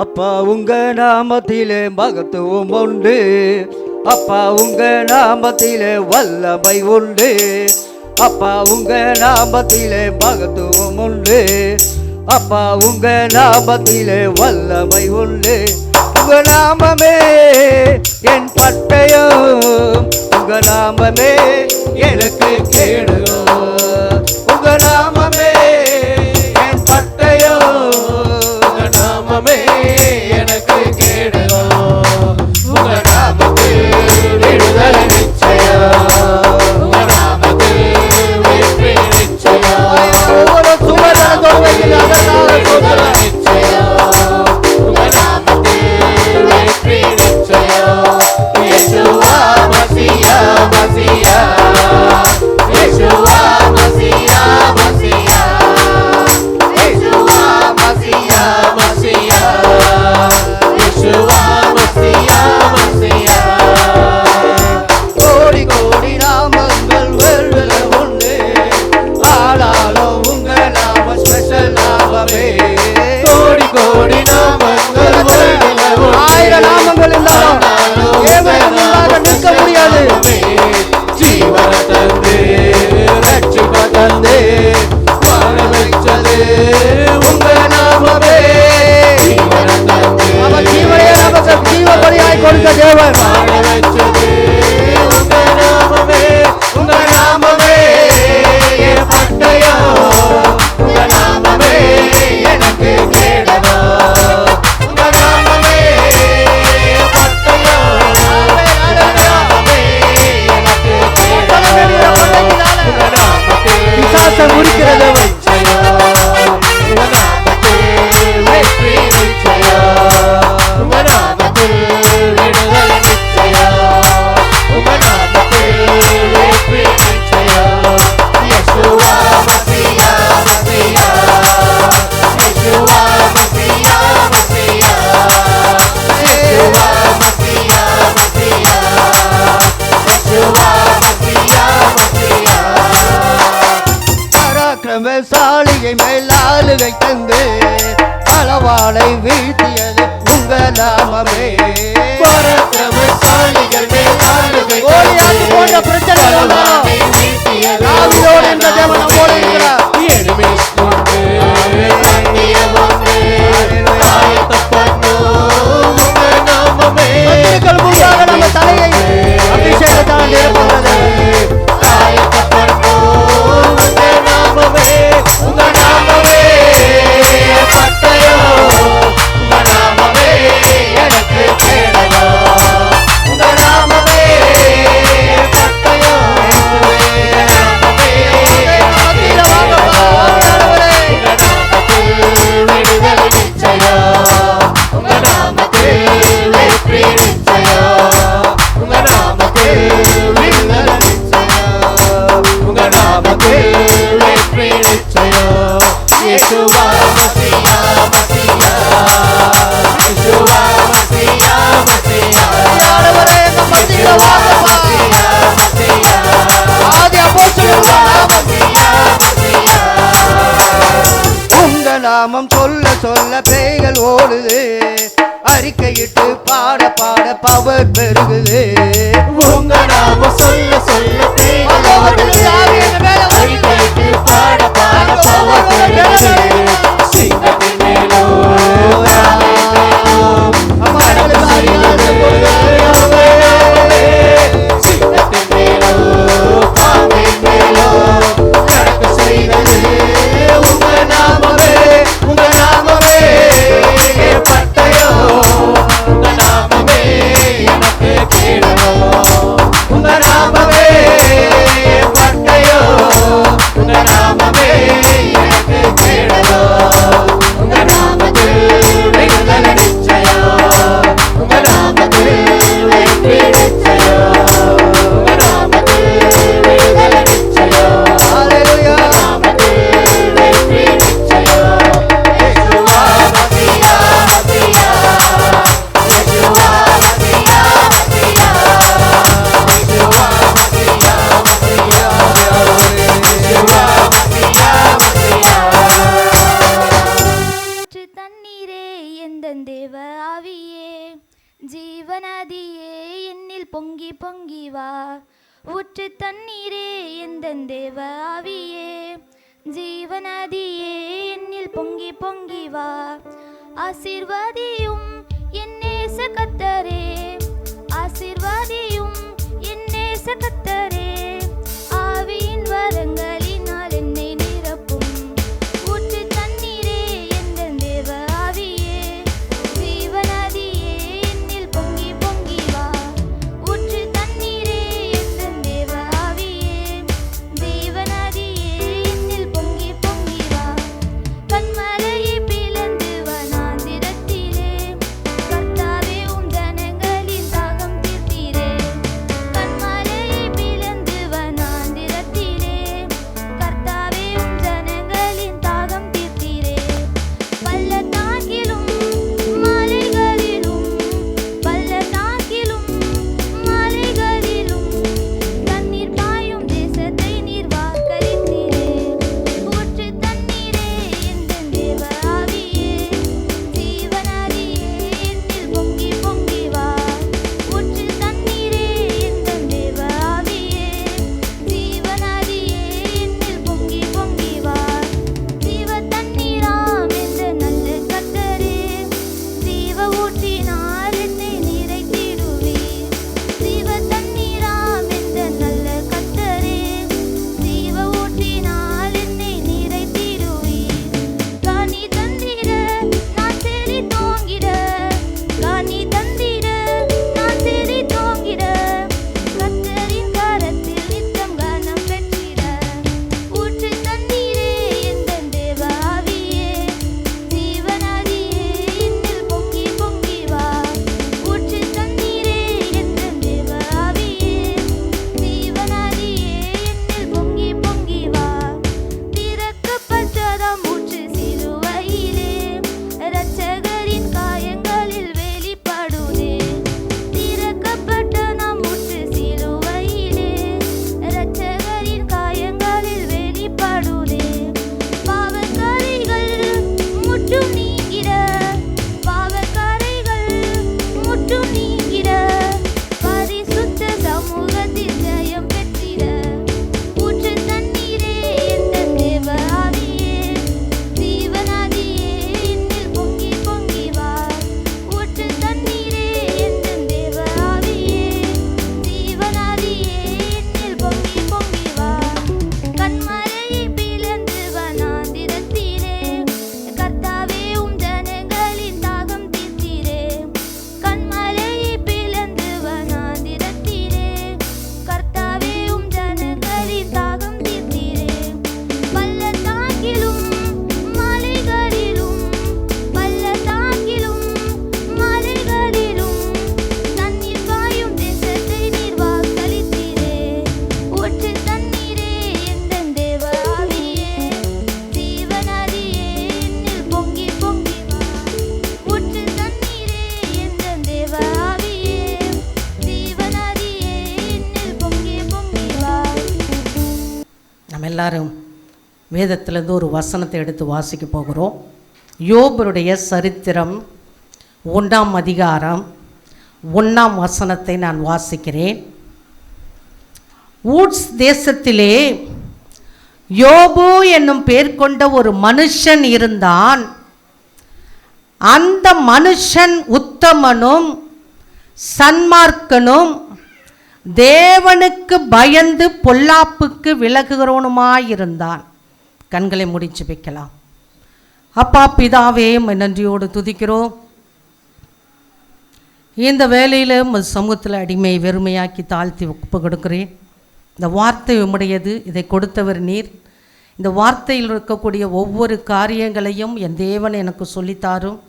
அப்பா உங்க நாமத்திலே மகத்துவம் உண்டு. அப்பா உங்க நாமத்திலே வல்லமை உண்டு. அப்பா உங்க நாமத்திலே மகத்துவம் உண்டு. அப்பா உங்க நாமத்திலே வல்லமை உண்டு. உங்க நாமமே என் பட்டயம், உங்க நாமமே எனக்கு கேடுகம். உங்க நாமமே என் பட்டயம், உங்க நாமமே எனக்கு கேடுகம். உங்க நாமத்தில் விடுதலை நிச்சயம், உங்க நாமத்தில் வெற்றி நிச்சயம். ஒவ்வொரு சுமரதோ விடுதலை நிச்சயம், உங்க நாமத்தில் வெற்றி நிச்சயம். இயேசுவா மசியா மசியா, இயேசுவா மசியா மசியா, இயேசுவா மசியா மசியா, இயேசுவா மசியா மசியா. கோடி கோடி நாமங்கள் வெல்வல உண்டு, ஆளாலும் உங்க நாம ஸ்பெஷல் நாமமே. கோடி கோடி நாமங்கள் வெல்வல உண்டு, ஆயிரம் நாமங்கள் இருந்தாலும் நிற்க முடியாது. ஜீவன தந்து ரட்சிப்ப தந்து வாழ வைச்சது உங்க நாமமே. ஜீவன தந்து அவர் ஜீவனையே நமக்கு ஜீவபலியாய் கொடுத்த தேவன். வாழ வைச்சது உங்க நாமமே, உங்க நாமமே என் பட்டயம், உங்க நாமமே எனக்கு கேடகம். உங்க நாமமே பட்டயம், உங்க நாமமே எனக்கு கேடகம். உங்க நாமத்தில் பிசாசை முறிக்கிறது நிச்சயம், உங்க நாமத்தில் வெற்றி நிச்சயம், உங்க நாமத்தில் விடுதலை நிச்சயம், உங்க நாமத்தில் வெற்றி நிச்சயம். இயேசுவா மசியா மசியா, இயேசுவா மசியா மசியா, இயேசுவா மசியா மசியா, இயேசுவா மசியா மசியா. பராக்கிரமசாலியை மேல் ஆளுகை தந்து பலவாளை வீழ்த்தியது உங்க நாமமே. பராக்கிரமசாலிகள் மேல் ஆளுகை தந்து போன்ற பிரச்சனை தாவீதோடு என்ற தேவன் நம்மோடு இருக்கிறார். எனிமீஸ் கொண்டு உங்க நாமமே. சத்துருக்கள் முன்பாக நம்ம தலையை அபிஷேகத்தால் நிரப்புகிறது. உங்க நாமமே, உங்க நாமமே பட்டயம், உங்க நாமமே எனக்கு கேடகம். உங்க நாமமே பட்டயம், உங்க நாமமே உங்க நாமத்தில் விடுதலை நிச்சயம், உங்க நாமத்தில் வெற்றி நிச்சயம், உங்க நாமத்தில் விடுதலை நிச்சயம், உங்க நாமத்தில் வெற்றி நிச்சயம். இயேசுவா மசியா மசியா, இயேசுவா மசியா மசியா, ஆண்டவரே எங்க மத்தியில வாங்கப்பா. மசியா மசியா, ஆதி அப்போஸ்தலர் மசியா மசியா. உங்க நாமம் சொல்ல சொல்ல பேய்கள் ஓடுது, அறிக்கையிட்டு பாட பாட பவர் பெருகுது. உங்க நாமம் சொல்ல சொல்ல பேய்கள் ஓடுது, அறிக்கையிட்டு பாட பாட பவர் பெருகுது. சிங்கத்தின் மேலும் யானையின் மேலும் கடந்து செய்தது உங்க நாமமே. சிங்கத்தின் மேலும் பாம்பின் மேலும் கடந்து செய்தது உங்க நாமமே. உங்க நாமமே பட்டயம், உங்க நாமமே எனக்கு கேடகம். உங்க நாமமே பட்டயம், உங்க நாமமே எனக்கு கேடகம். ஜீவநதியே என்னில் பொங்கி பொங்கி வா, ஊற்று தண்ணீரே எந்தன் தேவ ஆவியே. ஜீவநதியே என்னில் பொங்கி பொங்கி வா, ஆசீர்வாதியும் என் நேச கர்த்தரே, ஆசீர்வாதியும் என் நேச கர்த்தரே. ஆவியின் வரங்களினால் என்னை நிரப்பும், ஊற்று தண்ணீரே எந்தன் தேவ ஆவியே. ஜீவநதியே என்னில் பொங்கி பொங்கி வா, ஊற்று தண்ணீரே எந்தன் தேவ ஆவியே. ஜீவநதியே என்னில் பொங்கி பொங்கி வா, கண்மலையை பிளந்து வனாந்திரத்திலே, கர்த்தாவே உம் ஜனங்களின் தாகம் தீர்த்தீரே. கண்மலையை பிளந்து வனாந்திரத்திலே, கர்த்தாவே உம் ஜனங்களின் தாகம் தீர்த்தீரே. பள்ளத்தாக்கிலும் மலைகளிலும், பள்ளத்தாக்கிலும் மலைகளிலும், தண்ணீர் பாயும் தேசத்தை நீர் வாக்களித்தீரே. ஊற்று தண்ணீரே எந்தன் தேவ ஆவியே. ஜீவநதியே என்னில் பொங்கி பொங்கி வா, ஊற்று தண்ணீரே எந்தன் தேவ ஆவியே. ஜீவநதியே என்னில் பொங்கி பொங்கி வா, ஜீவ தண்ணீராம் என்ற நல்ல கர்த்தரே. ஜீவ ஊற்றினால் என்னை நிறைத்திடுவீர். ஜீவ தண்ணீராம் என்ற நல்ல கர்த்தரே, ஜீவ ஊற்றினால் என்னை நிறைத்திடுவீர். காணி தந்திர நான் செழித்தோங்கிட, காணி தந்திர நான் செழித்தோங்கிட, கர்த்தரின் கரத்தில் நித்தம் கனம் பெற்றிட. ஊற்று தண்ணீரே எந்தன் தேவ ஆவியே. ஜீவநதியே என்னில் பொங்கி பொங்கி வா, ஊற்று தண்ணீரே எந்தன் தேவ ஆவியே. ஜீவநதியே என்னில் பொங்கி பொங்கி வா. திறக்கப்பட்டதாம் ஊற்று சிலுவையிலே, இரட்சகரின் காயங்களில் வெளிப்படுதே. திறக்கப்பட்ட நாம் ஊற்று சிலுவையிலே, இரட்சகரின் காயங்களில் வெளிப்படுதே. பாவக்கரைகள் முற்றும் நீங்கிட, பாவக்கரைகள் முற்றும் நீங்கிட, பரிசுத்த சமூகத்தில் ஜெயம் பெற்றிட. ஊற்று தண்ணீரே எந்தன் தேவ ஆவியே. ஜீவநதியே என்னில் பொங்கி பொங்கி வா, ஊற்று தண்ணீரே எந்தன் தேவ ஆவியே. ஜீவநதியே என்னில் பொங்கி பொங்கி வா, கண்மலையை பிளந்து வனாந்திரத்திலே, கர்த்தாவே உம் ஜனங்களின் தாகம் தீர்த்தீரே. கண்மலையை பிளந்து வனாந்திரத்திலே, கர்த்தாவே உம் ஜனங்களின் தாகம் தீர்த்தீரே. பள்ளத்தாக்கிலும் மலைகளிலும், பள்ளத்தாக்கிலும் மலைகளிலும், தண்ணீர் பாயும் தேசத்தை நீர் வாக்களித்தீரே. ஊற்று தண்ணீரே எந்தன் தேவ ஆவியே. ஜீவநதியே என்னில் பொங்கி பொங்கி வா, ஊற்று தண்ணீரே எந்தன் தேவ ஆவியே. ஜீவநதியே என்னில் பொங்கி பொங்கி வா. நம்ம எல்லாரும் வேதத்திலேருந்து ஒரு வசனத்தை எடுத்து வாசிக்க போகிறோம். யோபுடைய சரித்திரம் 1ஆம் அதிகாரம் 1ஆம் வசனத்தை நான் வாசிக்கிறேன். ஊட்ஸ் தேசத்திலே யோபு என்னும் பேர் கொண்ட ஒரு மனுஷன் இருந்தான். அந்த மனுஷன் உத்தமனும் சன்மார்க்கனும் தேவனுக்கு பயந்து பொல்லாப்புக்கு விலகுகிறவனுமாயிருந்தான். கண்களை முடிச்சு வைக்கலாம். அப்பா பிதாவே, உம்மை நன்றியோடு துதிக்கிறோம். இந்த வேலையில் உங்கள் சமூகத்தில் அடிமையை வெறுமையாக்கி தாழ்த்தி ஒப்பு கொடுக்கிறேன். இந்த வார்த்தை உம்முடையது, இதை கொடுத்தவர் நீர். இந்த வார்த்தையில் இருக்கக்கூடிய ஒவ்வொரு காரியங்களையும் என் தேவன் எனக்கு சொல்லித்தாரும்.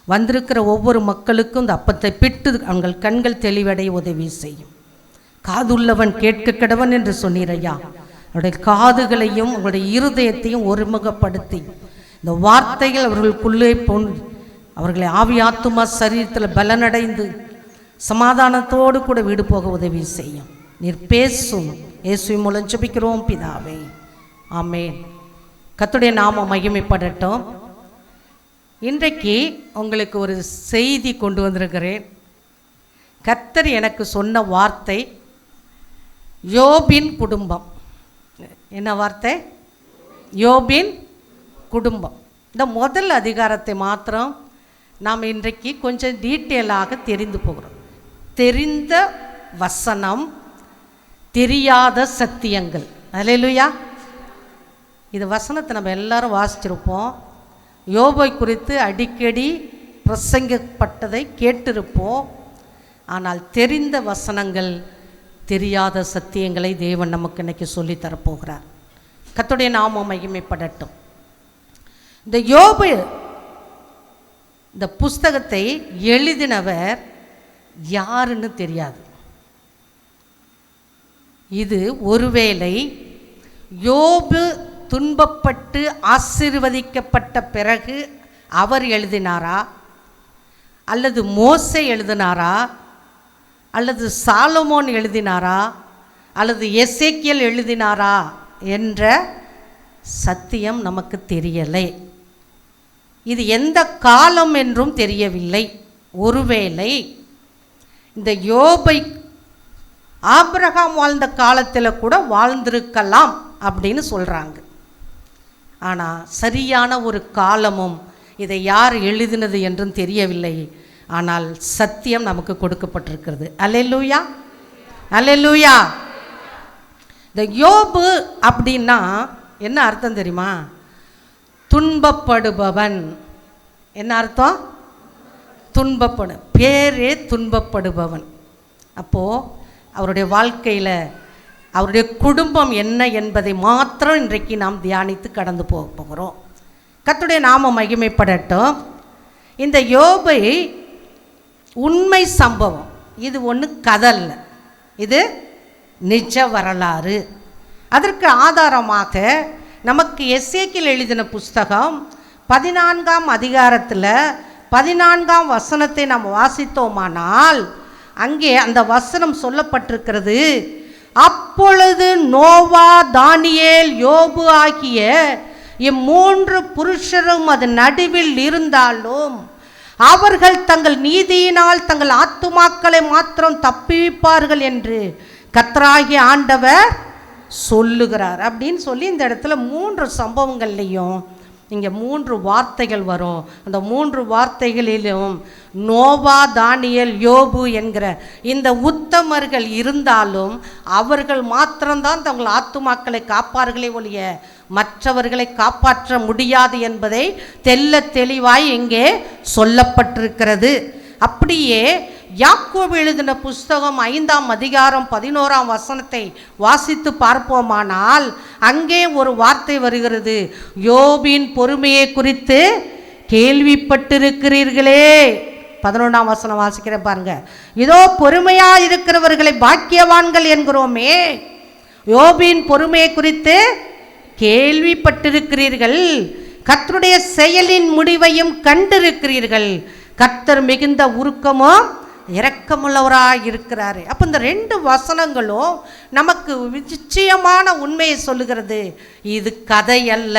வந்திருக்கிற ஒவ்வொரு மக்களுக்கும் இந்த அப்பத்தை பிட்டு அவங்கள் கண்கள் தெளிவடைய உதவி செய்யும். காதுள்ளவன் கேட்க கடவன் என்று சொன்னீரையா. அவருடைய காதுகளையும் அவருடைய இருதயத்தையும் ஒருமுகப்படுத்தி இந்த வார்த்தைகள் அவர்களுக்குள்ளே அவர்களை ஆவியாத்துமா சரீரத்தில் பலனடைந்து சமாதானத்தோடு கூட வீடு போக உதவி செய்யும். நீர் பேசும். இயேசுவின் மூலம் ஜெபிக்கிறோம் பிதாவே, ஆமென். கர்த்தருடைய நாமம் மகிமைப்படட்டும். இன்றைக்கு உங்களுக்கு ஒரு செய்தி கொண்டு வந்திருக்கிறேன். கர்த்தர் எனக்கு சொன்ன வார்த்தை யோபின் குடும்பம். என்ன வார்த்தை? யோபின் குடும்பம். இந்த முதல் அதிகாரத்தை மாத்திரம் நாம் இன்றைக்கு கொஞ்சம் டீட்டெயிலாக தெரிந்து போகிறோம். தெரிந்த வசனம், தெரியாத சத்தியங்கள். அல்லேலூயா. இது வசனத்தை நம்ம எல்லாரும் வாசிச்சிருப்போம். யோபை குறித்து அடிக்கடி பிரசங்கப்பட்டதை கேட்டிருப்போம். ஆனால் தெரிந்த வசனங்கள், தெரியாத சத்தியங்களை தேவன் நமக்கு இன்னைக்கு சொல்லித்தரப்போகிறார். கர்த்தருடைய நாமம் மகிமைப்படட்டும். இந்த யோபு இந்த புஸ்தகத்தை எழுதினவர் யாருன்னு தெரியாது. இது ஒருவேளை யோபு துன்பப்பட்டு ஆசீர்வதிக்கப்பட்ட பிறகு அவர் எழுதினாரா, அல்லது மோசே எழுதினாரா, அல்லது சாலமோன் எழுதினாரா, அல்லது எசேக்கியேல் எழுதினாரா என்ற சத்தியம் நமக்கு தெரியலை. இது எந்த காலம் என்றும் தெரியவில்லை. ஒருவேளை இந்த யோபை ஆபிரகாம் வாழ்ந்த காலத்தில் கூட வாழ்ந்திருக்கலாம் அப்படின்னு சொல்கிறாங்க. ஆனால் சரியான ஒரு காலமும் இதை யார் எழுதினது என்றும் தெரியவில்லை. ஆனால் சத்தியம் நமக்கு கொடுக்கப்பட்டிருக்கிறது. அல்லேலூயா, அல்லேலூயா. இந்த யோபு அப்படின்னா என்ன அர்த்தம் தெரியுமா? துன்பப்படுபவன். என்ன அர்த்தம்? துன்பப்படு, பேரே துன்பப்படுபவன். அப்போது அவருடைய வாழ்க்கையில் அவருடைய குடும்பம் என்ன என்பதை மாத்திரம் இன்றைக்கு நாம் தியானித்து கடந்து போக போகிறோம். கர்த்தருடைய நாமம் மகிமைப்படட்டும். இந்த யோபை உண்மை சம்பவம். இது ஒன்று கதை இல்லை, இது நிஜ வரலாறு. அதற்கு ஆதாரமாக நமக்கு எசேக்கியேல் எழுதின புஸ்தகம் 14ஆம் அதிகாரத்தில் 14ஆம் வசனத்தை நாம் வாசித்தோமானால் அங்கே அந்த வசனம் சொல்லப்பட்டிருக்கிறது. அப்பொழுது நோவா, தானியேல், யோபு ஆகிய இம்மூன்று புருஷரும் அது நடுவில் இருந்தாலும் அவர்கள் தங்கள் நீதியினால் தங்கள் ஆத்துமாக்களை மாத்திரம் தப்பிப்பார்கள் என்று கர்த்தராகிய ஆண்டவர் சொல்லுகிறார் அப்படின்னு சொல்லி இந்த இடத்துல 3 சம்பவங்கள்லையும் இங்கே 3 வார்த்தைகள் வரும். அந்த 3 வார்த்தைகளிலும் நோவா, தானியேல், யோபு என்கிற இந்த உத்தமர்கள் இருந்தாலும் அவர்கள் மாத்திரம்தான் தங்கள் ஆத்துமாக்களை காப்பார்களே ஒழிய மற்றவர்களை காப்பாற்ற முடியாது என்பதை தெள்ள தெளிவாய் இங்கே சொல்லப்பட்டிருக்கிறது. அப்படியே யாக்கோபு எழுதின புஸ்தகம் 5ஆம் அதிகாரம் 11ஆம் வசனத்தை வாசித்து பார்ப்போமானால் அங்கே ஒரு வார்த்தை வருகிறது. யோபின் பொறுமையை குறித்து கேள்விப்பட்டிருக்கிறீர்களே. 11ஆம் வசனம் வாசிக்கிறேன் பாருங்க. இதோ பொறுமையா இருக்கிறவர்களை பாக்கியவான்கள் என்கிறோமே. யோபின் பொறுமையை குறித்து கேள்விப்பட்டிருக்கிறீர்கள், கர்த்தருடைய செயலின் முடிவையும் கண்டிருக்கிறீர்கள். கர்த்தர் மிகுந்த உருக்கமும் இரக்கமுள்ளவராக இருக்கிறாரு. அப்போ இந்த 2 வசனங்களும் நமக்கு நிச்சயமான உண்மையை சொல்லுகிறது. இது கதை அல்ல,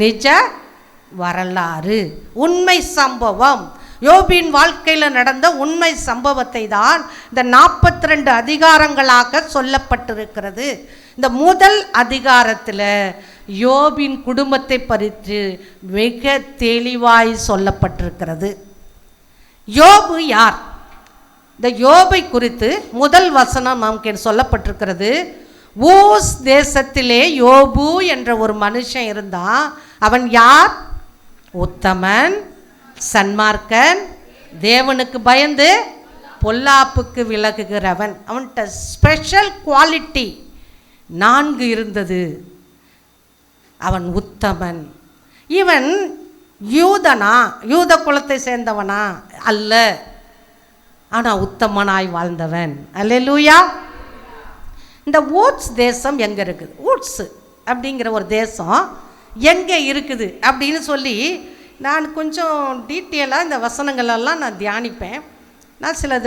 நிஜ வரலாறு, உண்மை சம்பவம். யோபின் வாழ்க்கையில் நடந்த உண்மை சம்பவத்தை தான் இந்த 42 அதிகாரங்களாக சொல்லப்பட்டிருக்கிறது. இந்த முதல் அதிகாரத்தில் யோபின் குடும்பத்தை பற்றி மிக தெளிவாய் சொல்லப்பட்டிருக்கிறது. யோபு யார்? இந்த யோபை குறித்து முதல் வசனம் நமக்கு சொல்லப்பட்டிருக்கிறது. ஊஸ் தேசத்திலே யோபு என்ற ஒரு மனுஷன் இருந்தான். அவன் யார்? உத்தமன், சன்மார்க்கன், தேவனுக்கு பயந்து பொல்லாப்புக்கு விலகுகிறவன். அவன்கிட்ட ஸ்பெஷல் குவாலிட்டி 4 இருந்தது. அவன் உத்தமன். இவன் யூதனா, யூத குலத்தை சேர்ந்தவனா அல்ல, ஆனால் உத்தமனாய் வாழ்ந்தவன். அல்லேலூயா. இந்த ஊட்ஸ் தேசம் எங்கே இருக்குது? ஊட்ஸ் அப்படிங்கிற ஒரு தேசம் எங்கே இருக்குது அப்படின்னு சொல்லி நான் கொஞ்சம் டீட்டெயிலாக இந்த வசனங்களெல்லாம் நான் தியானிப்பேன். நான் சில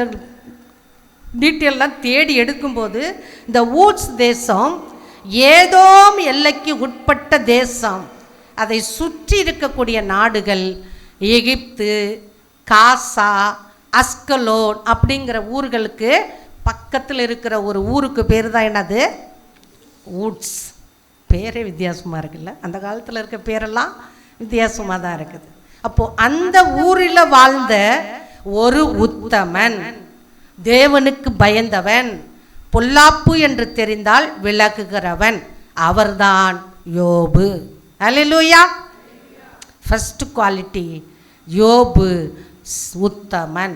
டீட்டெயிலாம் தேடி எடுக்கும்போது இந்த ஊட்ஸ் தேசம் ஏதோம் எல்லைக்கு உட்பட்ட தேசம். அதை சுற்றி இருக்கக்கூடிய நாடுகள் எகிப்து, காசா, அஸ்கலோன் அப்படிங்கிற ஊர்களுக்கு பக்கத்தில் இருக்கிற ஒரு ஊருக்கு பேர் தான் என்னது? ஊட்ஸ். பேரே வித்தியாசமாக இருக்குல்ல, அந்த காலத்தில் இருக்க பேரெல்லாம் வித்தியாசமாக தான் இருக்குது. அப்போது அந்த ஊரில் வாழ்ந்த ஒரு உத்தமன், தேவனுக்கு பயந்தவன், பொல்லாப்பு என்று தெரிந்தால் விலகுகிறவன், அவர்தான் யோபு. அல்லேலூயா. ஃபர்ஸ்ட் குவாலிட்டி யோபு உத்தமன்,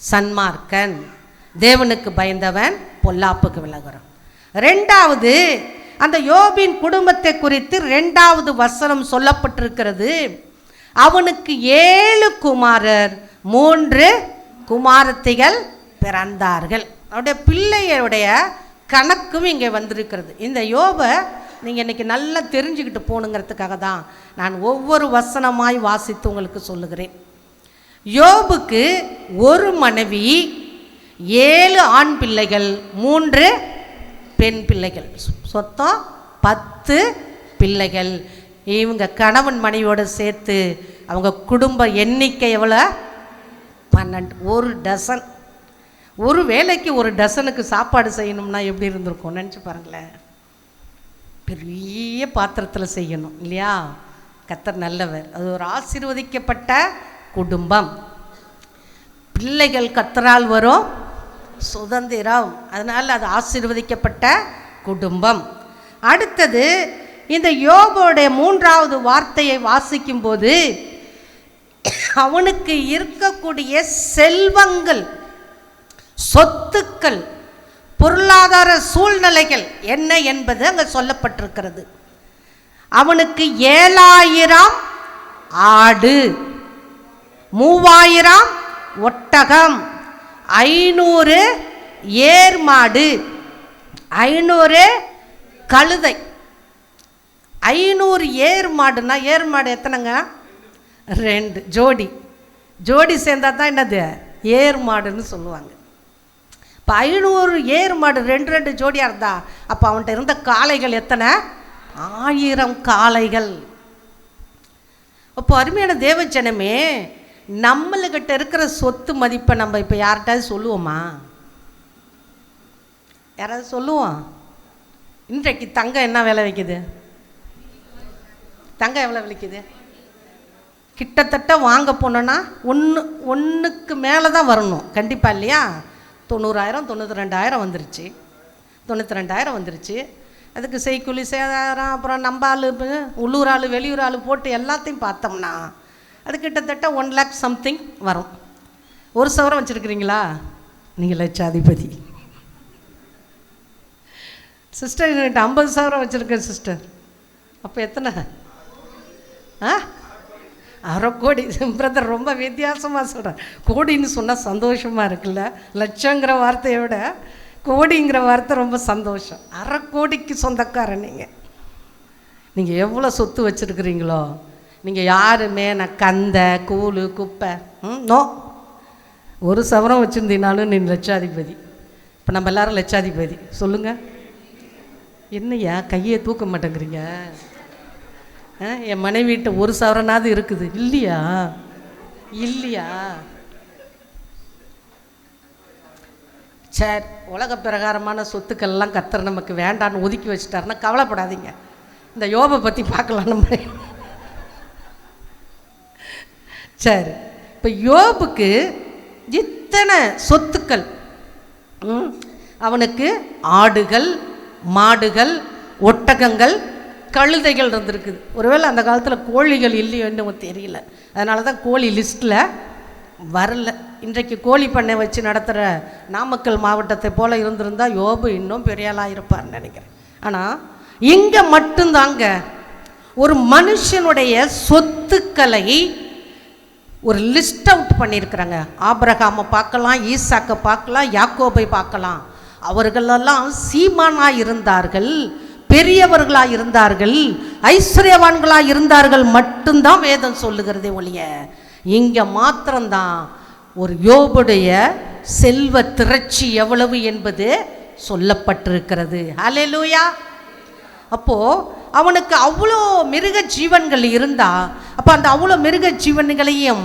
சன்மார்க்கன், தேவனுக்கு பயந்தவன், பொல்லாப்புக்கு விலகுறவன். ரெண்டாவது, அந்த யோபின் குடும்பத்தை குறித்து 2வது வசனம் சொல்லப்பட்டிருக்கிறது. அவனுக்கு 7 குமாரர் 3 குமாரத்திகள் பிறந்தார்கள். அவருடைய பிள்ளையுடைய கணக்கும் இங்கே வந்திருக்கிறது. இந்த யோபை நீங்கள் இன்றைக்கி நல்லா தெரிஞ்சுக்கிட்டு போகணுங்கிறதுக்காக தான் நான் ஒவ்வொரு வசனமாய் வாசித்து உங்களுக்கு சொல்லுகிறேன். யோபுக்கு 1 மனைவி, 7 ஆண் பிள்ளைகள், 3 பெண் பிள்ளைகள், மொத்தம் 10 பிள்ளைகள். இவங்க கணவன் மனைவியோடு சேர்த்து அவங்க குடும்ப எண்ணிக்கை எவ்வளோ? 12. 1 டசன். ஒரு வேளைக்கு 1 டசனுக்கு சாப்பாடு செய்யணும்னா எப்படி இருந்திருக்கும் நினச்சி பாருங்களேன். பெரிய பாத்திரத்தில் செய்யணும் இல்லையா? கர்த்தர் நல்லவர். அது ஒரு ஆசீர்வதிக்கப்பட்ட குடும்பம். பிள்ளைகள் கர்த்தரால் வரும் சுதந்திரம், அதனால் அது ஆசீர்வதிக்கப்பட்ட குடும்பம். அடுத்தது, இந்த யோபுடைய 3வது வார்த்தையை வாசிக்கும்போது அவனுக்கு இருக்கக்கூடிய செல்வங்கள், சொத்துக்கள், பொருளாதார சூழ்நிலைகள் என்ன என்பது அங்கே சொல்லப்பட்டிருக்கிறது. அவனுக்கு 7000 ஆடு, 3000 ஒட்டகம், 500 ஏர் மாடு, 500 கழுதை. 500 ஏர் மாடுனா, ஏர் மாடு எத்தனைங்க? 2 ஜோடி. ஜோடி சேர்ந்தா தான் என்னது ஏர் மாடுன்னு சொல்லுவாங்க. இப்போ 500 ஏர் மாடு 2 ஜோடியாக இருந்தா அப்போ அவன்கிட்ட இருந்த காளைகள் எத்தனை? 1000 காளைகள். அப்போ அருமையான தேவஜனமே, நம்மளுக்கிட்ட இருக்கிற சொத்து மதிப்பை நம்ம இப்போ யார்கிட்டாவது சொல்லுவோமா? யாராவது சொல்லுவோம்? இன்றைக்கு தங்கம் என்ன விலை விற்கிது? தங்கம் எவ்வளோ விற்கிது? கிட்டத்தட்ட வாங்க போனோன்னா ஒன்றுக்கு மேலே தான் வரணும் கண்டிப்பாக இல்லையா? 90,000 92,000 வந்துருச்சு. 92,000 வந்துருச்சு. அதுக்கு செய்கூலி சேதாரம், அப்புறம் நம்ம ஆள், உள்ளூர் ஆள், வெளியூர் ஆள் போட்டு எல்லாத்தையும் பார்த்தோம்னா அது கிட்டத்தட்ட 1 lakh சம்திங் வரும். 1 சவரம் வச்சுருக்கிறீங்களா? நீங்கள் லட்சாதிபதி. சிஸ்டர் என்கிட்ட 50 சவரம் வச்சுருக்கேன் சிஸ்டர். அப்போ எத்தனை? 1/2 கோடி. பிரதர் ரொம்ப வித்தியாசமாக சொல்கிறேன். கோடின்னு சொன்னால் சந்தோஷமாக இருக்குல்ல? லட்சங்கிற வார்த்தையை விட கோடிங்கிற வார்த்தை ரொம்ப சந்தோஷம். 1/2 கோடிக்கு சொந்தக்காரன் நீங்கள். நீங்கள் எவ்வளோ சொத்து வச்சுருக்கிறீங்களோ, நீங்கள் யாருமே நான் கந்த கூழு குப்பை நோ, 1 சவரம் வச்சுருந்தீங்கனாலும் நீ லட்சாதிபதி. இப்போ நம்ம எல்லோரும் லட்சாதிபதி. சொல்லுங்கள். என்னையா கையை தூக்க மாட்டேங்கிறீங்க? என் மனைவிட்ட 1 சவரனாவது இருக்குது இல்லையா? இல்லையா? சரி, உலக பிரகாரமான சொத்துக்கள்லாம் கர்த்தர் நமக்கு வேண்டான்னு ஒதுக்கி வச்சுட்டாருன்னா கவலைப்படாதீங்க. இந்த யோபை பற்றி பார்க்கலாம் நம்ம. சரி, இப்போ யோபுக்கு இத்தனை சொத்துக்கள், அவனுக்கு ஆடுகள், மாடுகள், ஒட்டகங்கள், கழுதைகள் இருந்திருக்குது. ஒருவேளை அந்த காலத்தில் கோழிகள் இல்லையோன்னு தெரியல, அதனால தான் கோழி லிஸ்ட்டில் வரல. இன்றைக்கு கோழி பண்ணை வச்சு நடத்துகிற நாமக்கல் மாவட்டத்தை போல் இருந்திருந்தால் யோபு இன்னும் பெரிய ஆளாக இருப்பார்னு நினைக்கிறேன். ஆனால் இங்கே மட்டும்தாங்க ஒரு மனுஷனுடைய சொத்துக்களை ஒரு லிஸ்ட் அவுட் பண்ணியிருக்கிறாங்க. ஆபிரகாமை பார்க்கலாம், ஈசாக்கை பார்க்கலாம், யாக்கோபை பார்க்கலாம். அவர்களெல்லாம் சீமானாக இருந்தார்கள், பெரியவர்களாக இருந்தார்கள், ஐஸ்வர்யவான்களாக இருந்தார்கள் மட்டும்தான் வேதம் சொல்லுகிறதே ஒழிய இங்கே மாத்திரம்தான் ஒரு யோபுடைய செல்வ திரட்சி எவ்வளவு என்பது சொல்லப்பட்டிருக்கிறது. ஹல்லேலூயா. அப்போது அவனுக்கு அவ்வளோ மிருக ஜீவன்கள் இருந்தால் அப்போ அந்த அவ்வளோ மிருக ஜீவன்களையும்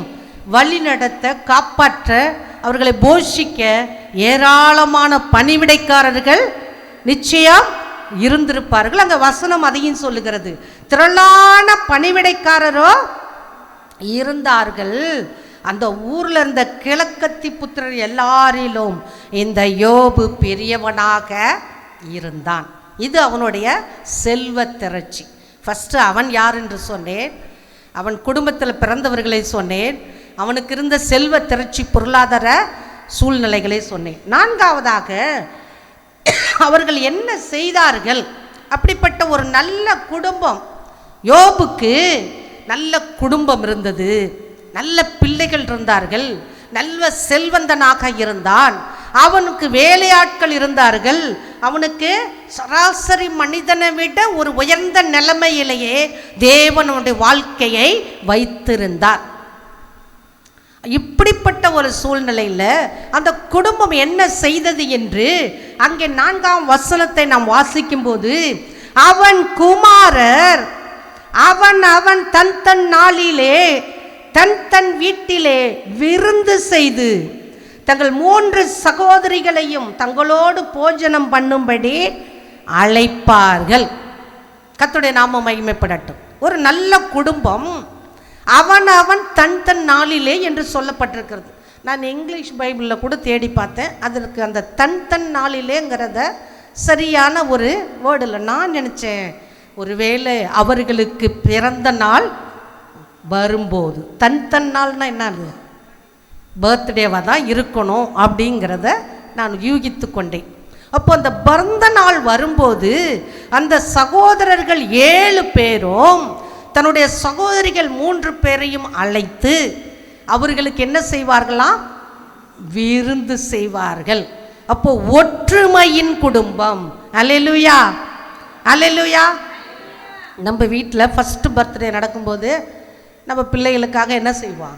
வழிநடத்த, காப்பாற்ற, அவர்களை போஷிக்க ஏராளமான பணிவிடைக்காரர்கள் நிச்சயம் இருந்திருப்பார்கள். அந்த வசனம் அதையும் சொல்லுகிறது. திரளான பணிவிடைக்காரரோ இருந்தார்கள். அந்த ஊர்ல இருந்த கிழக்கத்தி புத்திரர் எல்லாரிலும் இந்த யோபு பெரியவனாக இருந்தான். இது அவனுடைய செல்வ திரட்சி. ஃபர்ஸ்ட் அவன் யார் என்று சொன்னேன், அவன் குடும்பத்தில் பிறந்தவர்களை சொன்னேன், அவனுக்கு இருந்த செல்வ திரட்சி பொருளாதார சூழ்நிலைகளை சொன்னேன். நான்காவதாக அவர்கள் என்ன செய்தார்கள்? அப்படிப்பட்ட ஒரு நல்ல குடும்பம், யோபுக்கு நல்ல குடும்பம் இருந்தது, நல்ல பிள்ளைகள் இருந்தார்கள், நல்ல செல்வந்தனாக இருந்தான், அவனுக்கு வேலையாட்கள் இருந்தார்கள், அவனுக்கு சராசரி மனிதனை விட ஒரு உயர்ந்த நிலைமையிலேயே தேவனுடைய வாழ்க்கையை வைத்திருந்தார். இப்படிப்பட்ட ஒரு சூழ்நிலையில் அந்த குடும்பம் என்ன செய்தது என்று அங்கே 4ஆம் வசனத்தை நாம் வாசிக்கும் போது, அவன் குமாரர் அவன் தன் நாளிலே தன் வீட்டிலே விருந்து செய்து தங்கள் 3 சகோதரிகளையும் தங்களோடு போஜனம் பண்ணும்படி அழைப்பார்கள். கர்த்தருடைய நாமம் மகிமைப்படட்டும். ஒரு நல்ல குடும்பம் அவன் தன் நாளிலே என்று சொல்லப்பட்டிருக்கிறது. நான் இங்கிலீஷ் பைபிளில் கூட தேடி பார்த்தேன், அதற்கு அந்த தன் நாளிலேங்கிறத சரியான ஒரு வேர்டு இல்லை. நான் நினச்சேன் ஒருவேளை அவர்களுக்கு பிறந்த நாள் வரும்போது, தன் நாள்னா என்னது, பர்த்டேவாக தான் இருக்கணும் அப்படிங்கிறத நான் யூகித்து கொண்டேன். அப்போ அந்த பிறந்த நாள் வரும்போது அந்த சகோதரர்கள் 7 பேரும் தன்னுடைய சகோதரிகள் 3 பேரையும் அழைத்து அவர்களுக்கு என்ன செய்வார்களாம், விருந்து செய்வார்கள். அப்போ ஒற்றுமையின் குடும்பம். அல்லேலூயா, அல்லேலூயா. நம்ம வீட்டில் ஃபஸ்ட்டு பர்த்டே நடக்கும்போது நம்ம பிள்ளைகளுக்காக என்ன செய்வோம்,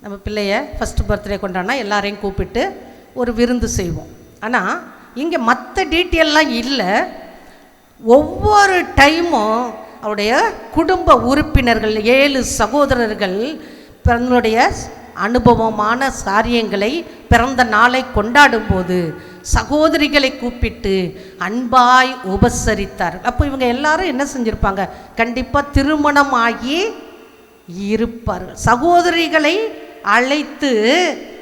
நம்ம பிள்ளைய ஃபஸ்ட்டு பர்த்டே கொண்டாடினா எல்லாரையும் கூப்பிட்டு ஒரு விருந்து செய்வோம். ஆனால் இங்கே மற்ற டீட்டெயிலெலாம் இல்லை. ஒவ்வொரு டைமும் அவருடைய குடும்ப உறுப்பினர்கள் 7 சகோதரர்கள் தன்னுடைய அனுபவமான காரியங்களை, பிறந்த நாளை கொண்டாடும் போது சகோதரிகளை கூப்பிட்டு அன்பாய் உபசரித்தார். அப்போ இவங்க எல்லாரும் என்ன செஞ்சுருப்பாங்க, கண்டிப்பாக திருமணம் ஆகி இருப்பார்கள். சகோதரிகளை அழைத்து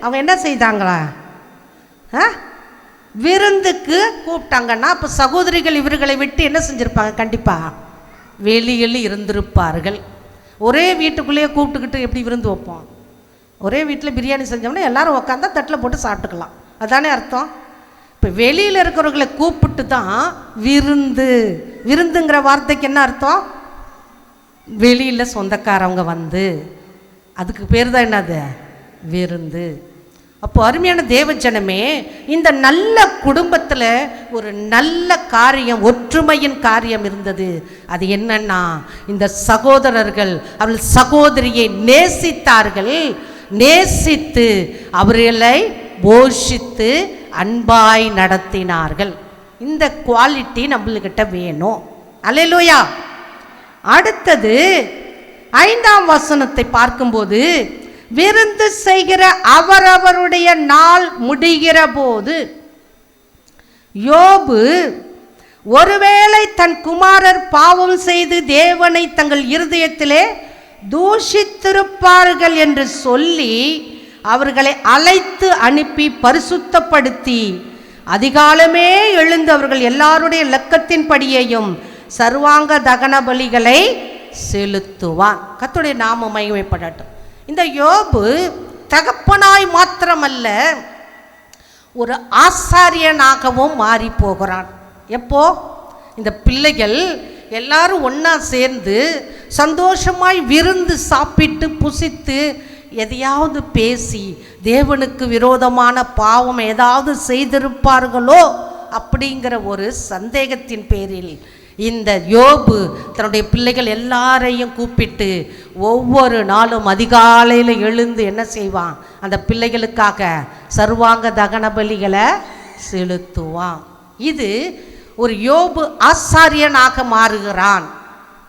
அவங்க என்ன செய்தாங்களா, விருந்துக்கு கூப்பிட்டாங்கன்னா அப்போ சகோதரிகள் இவர்களை விட்டு என்ன செஞ்சுருப்பாங்க, கண்டிப்பாக வெளியில் இருந்திருப்பார்கள். ஒரே வீட்டுக்குள்ளேயே கூப்பிட்டுக்கிட்டு எப்படி விருந்து வைப்போம்? ஒரே வீட்டில் பிரியாணி செஞ்சோம்னா எல்லாரும் உட்காந்தா தட்டில் போட்டு சாப்பிட்டுக்கலாம், அதுதானே அர்த்தம். இப்போ வெளியில் இருக்கிறவர்களை கூப்பிட்டு தான் விருந்து. விருந்துங்கிற வார்த்தைக்கு என்ன அர்த்தம், வெளியில் சொந்தக்காரவங்க வந்து, அதுக்கு பேர் தான் என்னது, விருந்து. அப்போ அருமையான தேவஜனமே, இந்த நல்ல குடும்பத்தில் ஒரு நல்ல காரியம், ஒற்றுமையின் காரியம் இருந்தது. அது என்னன்னா, இந்த சகோதரர்கள் அவர்கள் சகோதரியை நேசித்தார்கள், நேசித்து அவர்களை போஷித்து அன்பாய் நடத்தினார்கள். இந்த குவாலிட்டி நம்மளுக்கிட்ட வேணும். அல்லேலூயா. அடுத்தது 5ஆம் வசனத்தை பார்க்கும்போது, விருந்து செய்கிற அவரவருடைய நாள் முடிகிற போது யோபு ஒருவேளை தன் குமாரர் பாவம் செய்து தேவனை தங்கள் இருதயத்திலே தூஷித்திருப்பார்கள் என்று சொல்லி அவர்களை அழைத்து அனுப்பி பரிசுத்தப்படுத்தி அதிகாலமே எழுந்து அவர்கள் எல்லாருடைய லக்கத்தின்படியையும் சர்வாங்க தகன பலிகளை செலுத்துவான். கர்த்தருடைய நாமம் மகிமைப்படட்டும். இந்த யோபு தகப்பனாய் மாத்திரமல்ல, ஒரு ஆசாரியனாகவும் மாறி போகிறான். எப்போ இந்த பிள்ளைகள் எல்லாரும் ஒன்றா சேர்ந்து சந்தோஷமாய் விருந்து சாப்பிட்டு புசித்து எதையாவது பேசி தேவனுக்கு விரோதமான பாவம் ஏதாவது செய்திருப்பார்களோ அப்படிங்கிற ஒரு சந்தேகத்தின் பேரில் இந்த யோபு தன்னுடைய பிள்ளைகள் எல்லாரையும் கூப்பிட்டு ஒவ்வொரு நாளும் அதிகாலையில் எழுந்து என்ன செய்வான், அந்த பிள்ளைகளுக்காக சர்வாங்க தகன பலிகளை செலுத்துவான். இது ஒரு யோபு ஆசாரியனாக மாறுகிறான்.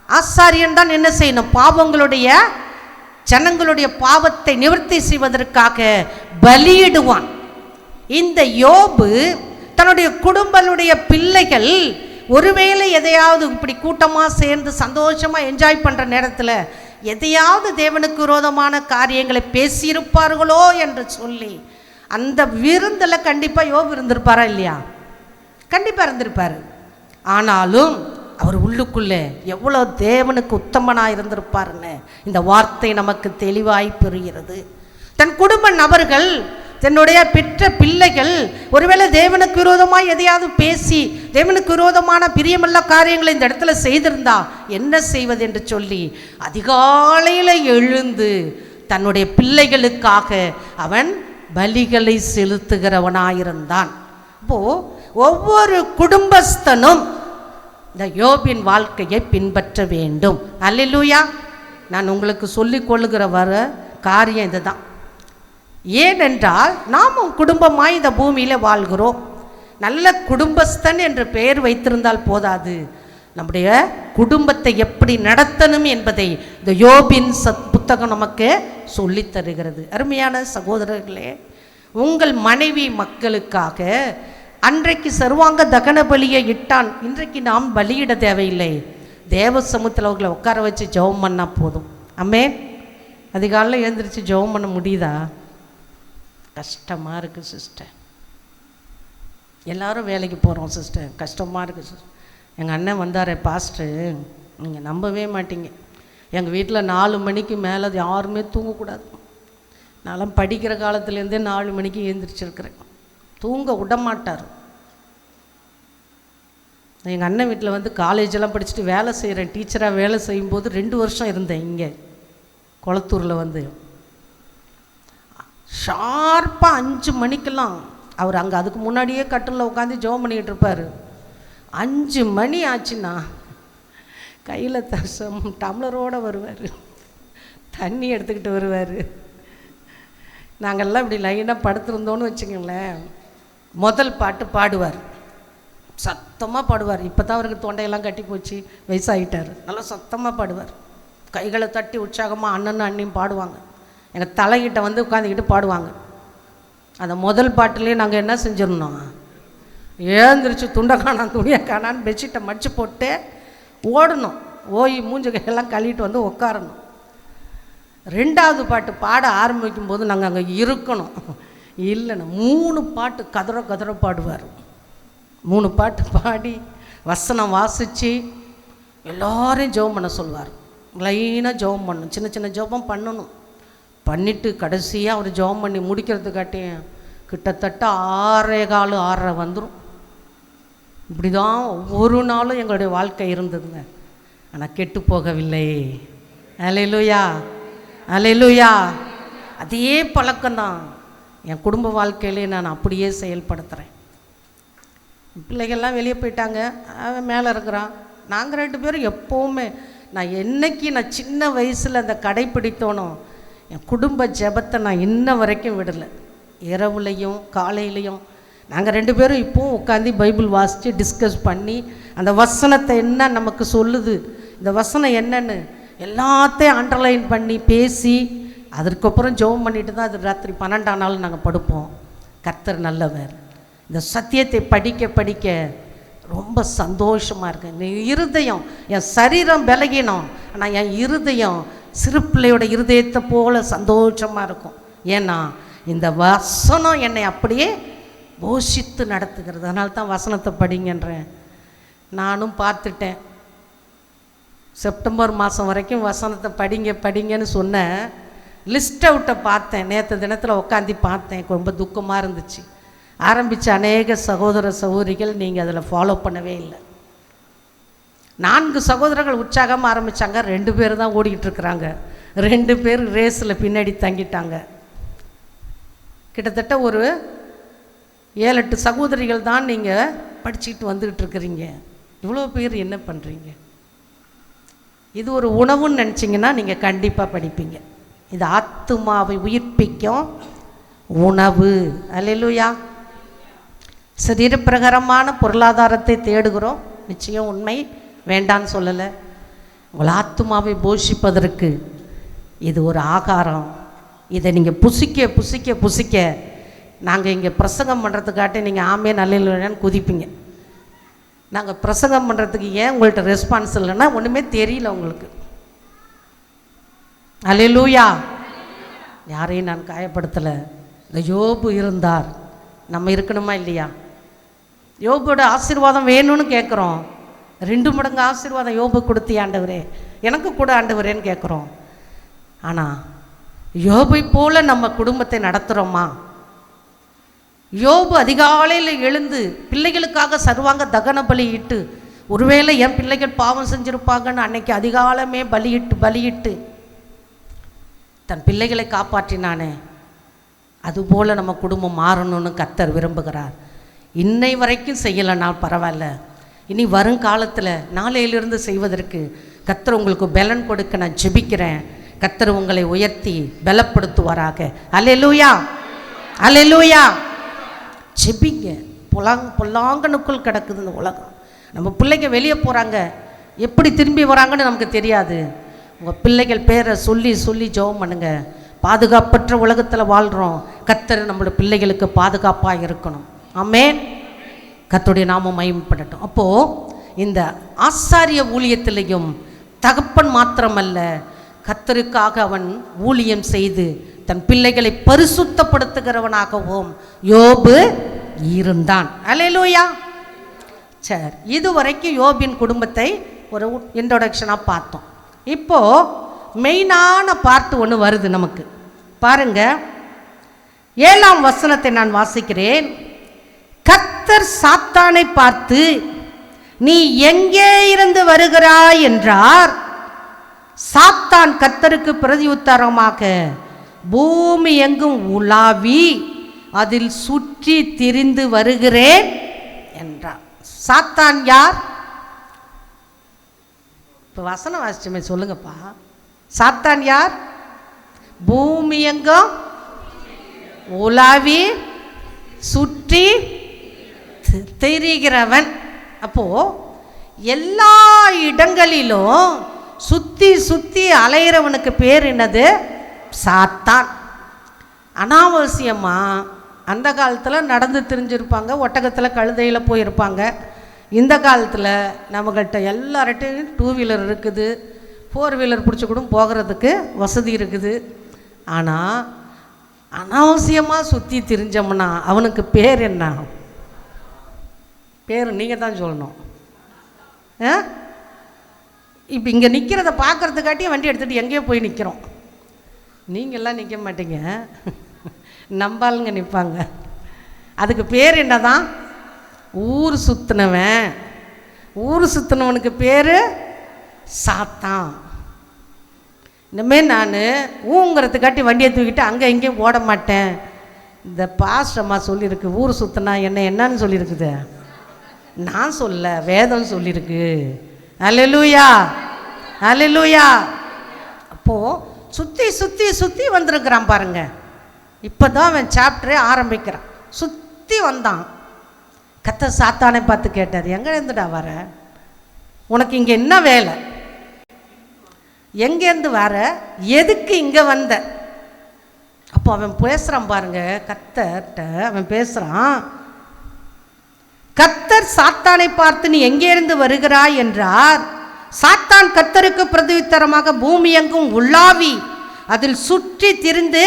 ஆசாரியன் தான் என்ன செய்யணும், பாவங்களுடைய ஜனங்களுடைய பாவத்தை நிவர்த்தி செய்வதற்காக பலியிடுவான். இந்த யோபு தன்னுடைய குடும்பங்களுடைய பிள்ளைகள் ஒருவேளை எதையாவது இப்படி கூட்டமாக சேர்ந்து சந்தோஷமாக என்ஜாய் பண்ணுற நேரத்தில் எதையாவது தேவனுக்கு விரோதமான காரியங்களை பேசியிருப்பார்களோ என்று சொல்லி அந்த விருந்தில் கண்டிப்பாக யோபு இருந்திருப்பாரா இல்லையா? கண்டிப்பாக இருந்திருப்பார். ஆனாலும் அவர் உள்ளுக்குள்ளே எவ்வளோ தேவனுக்கு உத்தமனாக இருந்திருப்பாருன்னு இந்த வார்த்தை நமக்கு தெளிவாய் புரிகிறது. தன் குடும்ப நபர்கள், தன்னுடைய பெற்ற பிள்ளைகள் ஒருவேளை தேவனுக்கு விரோதமாக எதையாவது பேசி தேவனுக்கு விரோதமான பிரியமல்ல காரியங்களை இந்த இடத்துல செய்திருந்தா என்ன செய்வது என்று சொல்லி அதிகாலையில் எழுந்து தன்னுடைய பிள்ளைகளுக்காக அவன் பலிகளை செலுத்துகிறவனாயிருந்தான். அப்போது ஒவ்வொரு குடும்பஸ்தனும் இந்த யோபின் வாழ்க்கையை பின்பற்ற வேண்டும். அல்லேலூயா. நான் உங்களுக்கு சொல்லிக் கொள்ளுகிற வர காரியம் இதுதான். ஏனென்றால் நாமும் குடும்பமாய் இந்த பூமியில் வாழ்கிறோம். நல்ல குடும்பஸ்தன் என்ற பெயர் வைத்திருந்தால் போதாது, நம்முடைய குடும்பத்தை எப்படி நடத்தணும் என்பதை இந்த யோபின் புத்தகம் நமக்கு சொல்லித் தருகிறது. அருமையான சகோதரர்களே, உங்கள் மனைவி மக்களுக்காக அன்றைக்கு சர்வாங்க தகன பலியை இட்டான். இன்றைக்கு நாம் பலியிட தேவையில்லை. தேவ சமூகத்தில் அவர்களை உட்கார வச்சு ஜெபம் பண்ணால் போதும். ஆமென். அதிகாலையில் எழுந்திரிச்சு ஜெபம் பண்ண முடியுதா? கஷ்டமாக இருக்குது சிஸ்டர். எல்லோரும் வேலைக்கு போகிறோம் சிஸ்டர், கஷ்டமாக இருக்குது சிஸ்டர். எங்கள் அண்ணன் வந்தார் பாஸ்டர், நீங்கள் நம்பவே மாட்டீங்க, எங்கள் வீட்டில் 4 மணிக்கு மேலே யாருமே தூங்கக்கூடாது. நான்லாம் படிக்கிற காலத்துலேருந்தே 4 மணிக்கு எழுந்திரிச்சிருக்கிறேன். தூங்க விட மாட்டார். எங்கள் அண்ணன் வீட்டில் வந்து காலேஜெல்லாம் படிச்சுட்டு வேலை செய்கிறேன், டீச்சராக வேலை செய்யும்போது 2 வருஷம் இருந்தேன் இங்கே கொளத்தூரில். வந்து ஷார்ப்பாக 5 மணிக்கெல்லாம் அவர் அங்கே அதுக்கு முன்னாடியே கட்டிலில் உட்காந்து ஜெபம் பண்ணிக்கிட்டு இருப்பார். 5 மணி ஆச்சுன்னா கையில் டம்ளரோடு வருவார், தண்ணி எடுத்துக்கிட்டு வருவார். நாங்கள்லாம் இப்படி லைனாக படுத்துருந்தோன்னு வச்சுக்கோங்களேன், முதல் பாட்டு பாடுவார், சத்தமாக பாடுவார். இப்போ தான் அவருக்கு தொண்டையெல்லாம் கட்டி போச்சு, வயசாகிட்டார். நல்லா சத்தமாக பாடுவார், கைகளை தட்டி உற்சாகமாக அண்ணனும் அண்ணியும் பாடுவாங்க. எங்கள் தலைகிட்ட வந்து உட்காந்துக்கிட்டு பாடுவாங்க. அந்த முதல் பாட்டிலே நாங்கள் என்ன செஞ்சிடணும், எழுந்திரிச்சு துண்டை காணான் துணியை காணான்னு பெட்ஷீட்டை மடித்து போட்டு ஓடணும், ஓய் மூஞ்ச கையெல்லாம் கழுவிட்டு வந்து உட்காரணும். 2வது பாட்டு பாட ஆரம்பிக்கும் போது நாங்கள் அங்கே இருக்கணும். இல்லைண்ணா 3 பாட்டு கதற பாடுவார். 3 பாட்டு பாடி வசனம் வாசித்து எல்லோரையும் ஜெபம் பண்ண சொல்வார். லைனாக ஜெபம் பண்ணணும், சின்ன சின்ன ஜெபம் பண்ணணும். பண்ணிவிட்டு கடைசியாக அவர் ஜெபம் பண்ணி முடிக்கிறதுக்காட்டியும் கிட்டத்தட்ட 6:15 6:30 வந்துடும். இப்படி தான் ஒவ்வொரு நாளும் எங்களுடைய வாழ்க்கை இருந்ததுங்க. ஆனால் கெட்டு போகவில்லை. அல்லேலூயா, அல்லேலூயா. அதே பழக்கம்தான் என் குடும்ப வாழ்க்கையிலே நான் அப்படியே செயல்படுத்துகிறேன். பிள்ளைகள்லாம் வெளியே போயிட்டாங்க, அவன் மேலே இருக்கிறான். நாங்கள் 2 பேரும் எப்போவுமே, நான் என்னைக்கு நான் சின்ன வயசில் அந்த கடைப்பிடித்தோனோ என் குடும்ப ஜெபத்தை நான் இன்ன வரைக்கும் விடலை. இரவுலையும் காலையிலையும் நாங்கள் 2 பேரும் இப்போவும் உட்காந்து பைபிள் வாசித்து டிஸ்கஸ் பண்ணி அந்த வசனத்தை என்ன நமக்கு சொல்லுது, இந்த வசனம் என்னன்னு எல்லாத்தையும் அண்டர்லைன் பண்ணி பேசி அதற்கப்புறம் ஜெபம் பண்ணிட்டு தான் அது ராத்திரி 12ஆம் நாள் நாங்கள் படுப்போம். கர்த்தர் நல்லவர். இந்த சத்தியத்தை படிக்க படிக்க ரொம்ப சந்தோஷமாக இருக்கு. இந்த இருதயம், என் சரீரம் பலகீனம், ஆனால் என் இருதயம் சிறு பிள்ளையோட இருதயத்தை போல சந்தோஷமாக இருக்கும். ஏன்னா இந்த வசனம் என்னை அப்படியே போஷித்து நடத்துகிறது. அதனால தான் வசனத்தை படிங்கன்றேன். நானும் பார்த்துட்டேன், செப்டம்பர் மாதம் வரைக்கும் வசனத்தை படிங்கன்னு சொன்னேன். லிஸ்ட் அவுட்டை பார்த்தேன், நேற்று தினத்தில் உட்காந்து பார்த்தேன். ரொம்ப துக்கமாக இருந்துச்சு. ஆரம்பித்த அநேக சகோதர சகோதரிகள் நீங்கள் அதில் ஃபாலோ பண்ணவே இல்லை. 4 சகோதரர்கள் உற்சாகமாக ஆரம்பித்தாங்க, 2 பேர் தான் ஓடிக்கிட்டு இருக்கிறாங்க. 2 பேர் ரேஸில் பின்னாடி தங்கிட்டாங்க. கிட்டத்தட்ட ஒரு 7-8 சகோதரிகள் தான் நீங்கள் படிச்சுக்கிட்டு வந்துக்கிட்டு இருக்கிறீங்க. இவ்வளோ பேர் என்ன பண்ணுறீங்க? இது ஒரு உணவுன்னு நினச்சிங்கன்னா நீங்கள் கண்டிப்பாக படிப்பீங்க. இது ஆத்துமாவை உயிர்ப்பிக்கும் உணவு. அல்லேலூயா. சரீரப்பிரகாரமான பொருளாதாரத்தை தேடுகிறோம், நிச்சயம் உண்மை, வேண்டான்னு சொல்லலை. உங்கள் ஆத்துமாவை போஷிப்பதற்கு இது ஒரு ஆகாரம். இதை நீங்கள் புசிக்க புசிக்க புசிக்க நாங்கள் இங்கே பிரசங்கம் பண்ணுறதுக்காட்டி நீங்கள் ஆமே நல்லன்னு குதிப்பீங்க. நாங்கள் பிரசங்கம் பண்ணுறதுக்கு ஏன் உங்கள்கிட்ட ரெஸ்பான்ஸ் இல்லைன்னா ஒன்றுமே தெரியல உங்களுக்கு. அல்லேலூயா. யாரையும் நான் காயப்படுத்தலை. இந்த யோபு இருந்தார், நம்ம இருக்கணுமா இல்லையா? யோபோட ஆசீர்வாதம் வேணும்னு கேட்குறோம். 2 மடங்கு ஆசீர்வாதம் யோபு கொடுத்தி ஆண்டவரே, எனக்கு கூட ஆண்டவரேன்னு கேட்குறோம். ஆனால் யோபை போல நம்ம குடும்பத்தை நடத்துகிறோமா? யோபு அதிகாலையில் எழுந்து பிள்ளைகளுக்காக சர்வாங்க தகன பலியிட்டு, ஒருவேளை என் பிள்ளைகள் பாவம் செஞ்சுருப்பாங்கன்னு அன்னைக்கு அதிகாலமே பலியிட்டு தன் பிள்ளைகளை காப்பாற்றினானே, அதுபோல் நம்ம குடும்பம் மாறணும்னு கர்த்தர் விரும்புகிறார். இன்னை வரைக்கும் செய்யலைன்னா பரவாயில்ல, இனி வருங்காலத்தில் நாளையிலிருந்து செய்வதற்கு கர்த்தர் உங்களுக்கு பலன் கொடுக்க நான் ஜெபிக்கிறேன். கர்த்தர் உங்களை உயர்த்தி பலப்படுத்துவாராக. அல்லேலூயா, அல்லேலூயா. ஜெபிங்க. பொல்லாங்கனுக்குள் கிடக்குது இந்த உலகம். நம்ம பிள்ளைங்க வெளியே போகிறாங்க, எப்படி திரும்பி வராங்கன்னு நமக்கு தெரியாது. உங்கள் பிள்ளைகள் பேரை சொல்லி சொல்லி ஜெபம் பண்ணுங்க. பாதுகாப்பற்ற உலகத்தில் வாழ்கிறோம். கர்த்தர் நம்மளோட பிள்ளைகளுக்கு பாதுகாப்பாக இருக்கணும். ஆமென். கர்த்தருடைய நாமம் மகிமைப்படட்டும். அப்போது இந்த ஆசாரிய ஊழியத்திலையும் தகப்பன் மாத்திரமல்ல, கர்த்தருக்காக அவன் ஊழியம் செய்து தன் பிள்ளைகளை பரிசுத்தப்படுத்துகிறவனாகவும் யோபு இருந்தான். அல்லேலூயா. சரி, இதுவரைக்கும் யோபின் குடும்பத்தை ஒரு இன்ட்ரோடக்ஷனாக பார்த்தோம். இப்போது மெயினான பார்ட் ஒன்று வருது நமக்கு. பாருங்க, 7ஆம் வசனத்தை நான் வாசிக்கிறேன். கர்த்தர் சாத்தானை பார்த்து, நீ எங்கே இருந்து வருகிறாய் என்றார். சாத்தான் கர்த்தருக்கு பிரதியுத்தரமாக, பூமி எங்கும் உலாவி அதில் சுற்றி திரிந்து வருகிறேன் என்றார். சாத்தான் யார்? இப்போ வசனம் வாசிச்சுமே சொல்லுங்கப்பா. சாத்தான் யார்? பூமி எங்கும் உலாவி சுற்றி திரிகிறவன். அப்போ எல்லா இடங்களிலும் சுற்றி சுற்றி அலையிறவனுக்கு பேர் என்னது? சாத்தான். அனாவசியமாக அந்த காலத்தில் நடந்து திரிஞ்சிருப்பாங்க, ஒட்டகத்தில் கழுதையில் போயிருப்பாங்க. இந்த காலத்தில் நம்மகிட்ட எல்லார்ட்டையும் 2 வீலர் இருக்குது, 4 வீலர் பிடிச்சி கூட போகிறதுக்கு வசதி இருக்குது. ஆனால் அனாவசியமாக சுற்றி திரிஞ்சோம்னா அவனுக்கு பேர் என்ன? பேர் நீங்கள் தான் சொல்லணும். இப்போ இங்கே நிற்கிறத பார்க்குறதுக்காட்டியும் வண்டி எடுத்துகிட்டு எங்கேயோ போய் நிற்கிறோம். நீங்கள்லாம் நிற்க மாட்டீங்க, நம்பாளுங்க நிற்பாங்க. அதுக்கு பேர் என்ன தான்? ஊர் சுற்றினவன். ஊர் சுற்றினவனுக்கு பேர் சாத்தான். இனிமேல் நான் ஊங்கிறதுக்காட்டி வண்டியை தூக்கிட்டு அங்கே எங்கேயும் ஓட மாட்டேன். இந்த பாஸ்டம்மா சொல்லியிருக்கு, ஊர் சுற்றினா என்னன்னு சொல்லியிருக்குது. நான் சொல்ல, வேதம் சொல்லியிருக்கு. அல்லேலூயா, அல்லேலூயா. அப்போது சுற்றி சுற்றி சுற்றி வந்திருக்கிறான் பாருங்க. இப்போ தான் அவன் சாப்டரே ஆரம்பிக்கிறான். சுற்றி வந்தான். கர்த்தர் சாத்தானை பார்த்து கேட்டார், எங்கே இருந்துடா வர? உனக்கு இங்கே என்ன வேலை? எங்கேருந்து வர? எதுக்கு இங்கே வந்த? அப்போ அவன் பேசுகிறான் பாருங்க, கர்த்தர்கிட்ட அவன் பேசுகிறான். கர்த்தர் சாத்தானை பார்த்து, நீ எங்கே இருந்து வருகிறாய் என்றார். சாத்தான் கர்த்தருக்கு பிரதியுத்தரமாக, பூமி எங்கும் உலாவி அதில் சுற்றி திரிந்து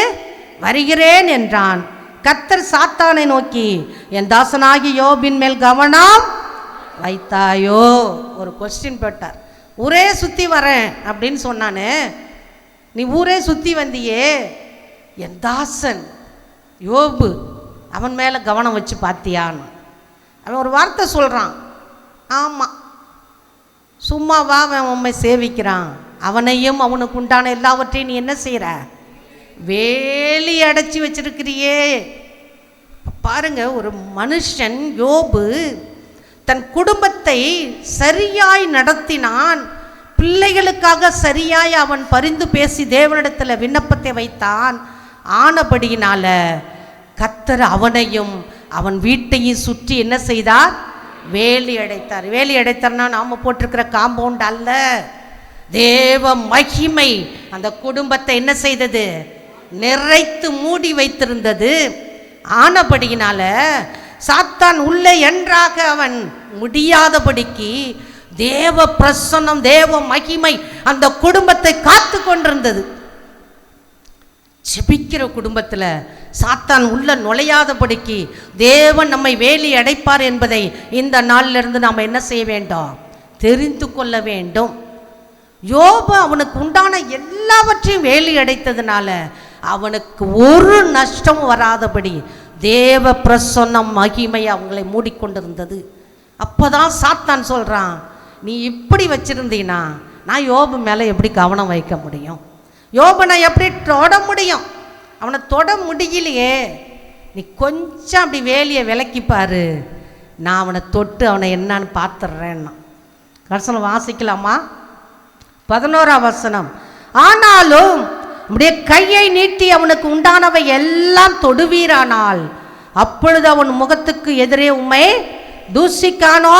வருகிறேன் என்றான். கர்த்தர் சாத்தானை நோக்கி, என் தாசனாகி யோபின் மேல் கவனம் வைத்தாயோ? ஒரு கொஸ்டின் போட்டார். ஊரே சுற்றி வரேன் அப்படின்னு சொன்னானே, நீ ஊரே சுற்றி வந்தியே, என் தாசன் யோபு அவன் மேலே கவனம் வச்சு பார்த்தியான்னு அவன் ஒரு வார்த்தை சொல்கிறான். ஆமாம், சும்மாவா அவன் உண்மை சேவிக்கிறான்? அவனையும் அவனுக்கு உண்டான எல்லாவற்றையும் நீ என்ன செய்கிற? வேலி அடைச்சி வச்சிருக்கிறியே. பாருங்க, ஒரு மனுஷன் யோபு தன் குடும்பத்தை சரியாய் நடத்தினான். பிள்ளைகளுக்காக சரியாய் அவன் பரிந்து பேசி தேவனிடத்தில் விண்ணப்பத்தை வைத்தான். ஆனபடியினால கர்த்தர் அவனையும் அவன் வீட்டையும் சுற்றி என்ன செய்தார்? வேலி அடைத்தார். வேலி அடைத்தார்னா நாம் போட்டிருக்கிற காம்பவுண்ட் அல்ல, தேவ மகிமை அந்த குடும்பத்தை என்ன செய்தது? நிறைத்து மூடி வைத்திருந்தது. ஆனபடியினால சாத்தான் உள்ளே என்றாக அவன் முடியாதபடிக்கு தேவ பிரசன்னம், தேவ மகிமை அந்த குடும்பத்தை காத்து கொண்டிருந்தது. ஜெபிக்கிற குடும்பத்தில் சாத்தான் உள்ள நுழையாதபடிக்கு தேவன் நம்மை வேலி அடைப்பார் என்பதை இந்த நாளிலிருந்து நாம் என்ன செய்ய வேண்டும்? தெரிந்து கொள்ள வேண்டும். யோபு அவனுக்கு உண்டான எல்லாவற்றையும் வேலி அடைத்ததுனால அவனுக்கு ஒரு நஷ்டம் வராதபடி தேவ பிரசன்னம் மகிமை அவங்களை மூடிக்கொண்டிருந்தது. அப்போதான் சாத்தான் சொல்கிறான், நீ இப்படி வச்சிருந்தீனா நான் யோபு மேலே எப்படி கவனம் வைக்க முடியும்? யோபை நான் எப்படி தொட முடியும்? அவனை தொட முடியலையே. நீ கொஞ்சம் அப்படி வேலியை விலக்கிப்பாரு, நான் அவனை தொட்டு அவனை என்னான்னு பார்த்துடுறேன்னா. வசனம் வாசிக்கலாமா? 11ஆம் வசனம். ஆனாலும் உம்முடைய கையை நீட்டி அவனுக்கு உண்டானவை எல்லாம் தொடுவீரானால் அப்பொழுது அவன் முகத்துக்கு எதிரே உம்மை தூசிக்கானோ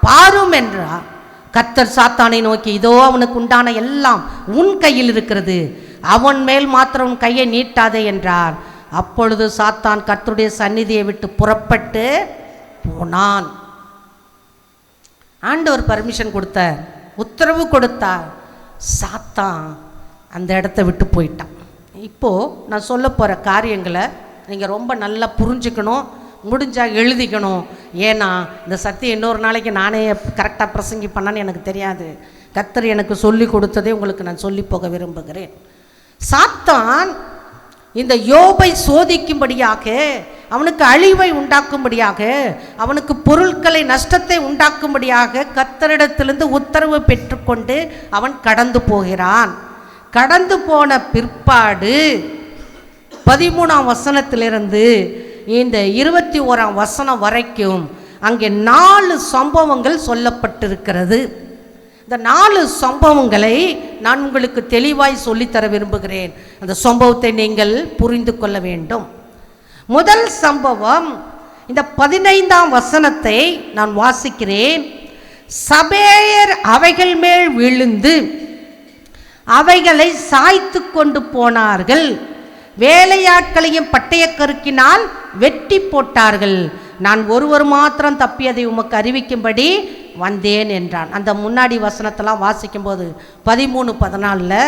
பாரும் என்றார். கர்த்தர் சாத்தானை நோக்கி, இதோ அவனுக்கு உண்டான எல்லாம் உன் கையில் இருக்கிறது, அவன் மேல் மாத்திரம் உன் கையை நீட்டாதே என்றார். அப்பொழுது சாத்தான் கர்த்தருடைய சந்நிதியை விட்டு புறப்பட்டு போனான். ஆண்டவர் பர்மிஷன் கொடுத்தார், உத்தரவு கொடுத்தார். சாத்தான் அந்த இடத்த விட்டு போயிட்டான். இப்போது நான் சொல்ல போகிற காரியங்களை நீங்கள் ரொம்ப நல்லா புரிஞ்சுக்கணும், முடிஞ்சால் எழுதிக்கணும். ஏன்னா இந்த சத்தியம் இன்னொரு நாளைக்கு நானே கரெக்டாக பிரசங்கி பண்ணான்னு எனக்கு தெரியாது. கர்த்தர் எனக்கு சொல்லி கொடுத்ததே உங்களுக்கு நான் சொல்லி போக விரும்புகிறேன். சாத்தான் இந்த யோபை சோதிக்கும்படியாக, அவனுக்கு அழிவை உண்டாக்கும்படியாக, அவனுக்கு பொருட்களை நஷ்டத்தை உண்டாக்கும்படியாக கர்த்தரிடத்திலிருந்து உத்தரவு பெற்றுக்கொண்டு அவன் கடந்து போகிறான். கடந்து போன பிற்பாடு 13ஆம் வசனத்திலிருந்து இந்த 21ஆம் வசனம் வரைக்கும் அங்கே 4 சம்பவங்கள் சொல்லப்பட்டிருக்கிறது. இந்த 4 சம்பவங்களை நான் உங்களுக்கு தெளிவாய் சொல்லித்தர விரும்புகிறேன். அந்த சம்பவத்தை நீங்கள் புரிந்து கொள்ள வேண்டும். முதல் சம்பவம், இந்த 15ஆம் வசனத்தை நான் வாசிக்கிறேன். சபேயர் அவைகள் மேல் விழுந்து அவைகளை சாய்த்து கொண்டு போனார்கள், வேலையாட்களையும் பட்டயக்கருக்கினால் வெட்டி போட்டார்கள். நான் ஒருவர் மாத்திரம் தப்பியதை உமக்கு அறிவிக்கும்படி வந்தேன் என்றான். அந்த முன்னாடி வசனத்தெல்லாம் வாசிக்கும்போது 13-14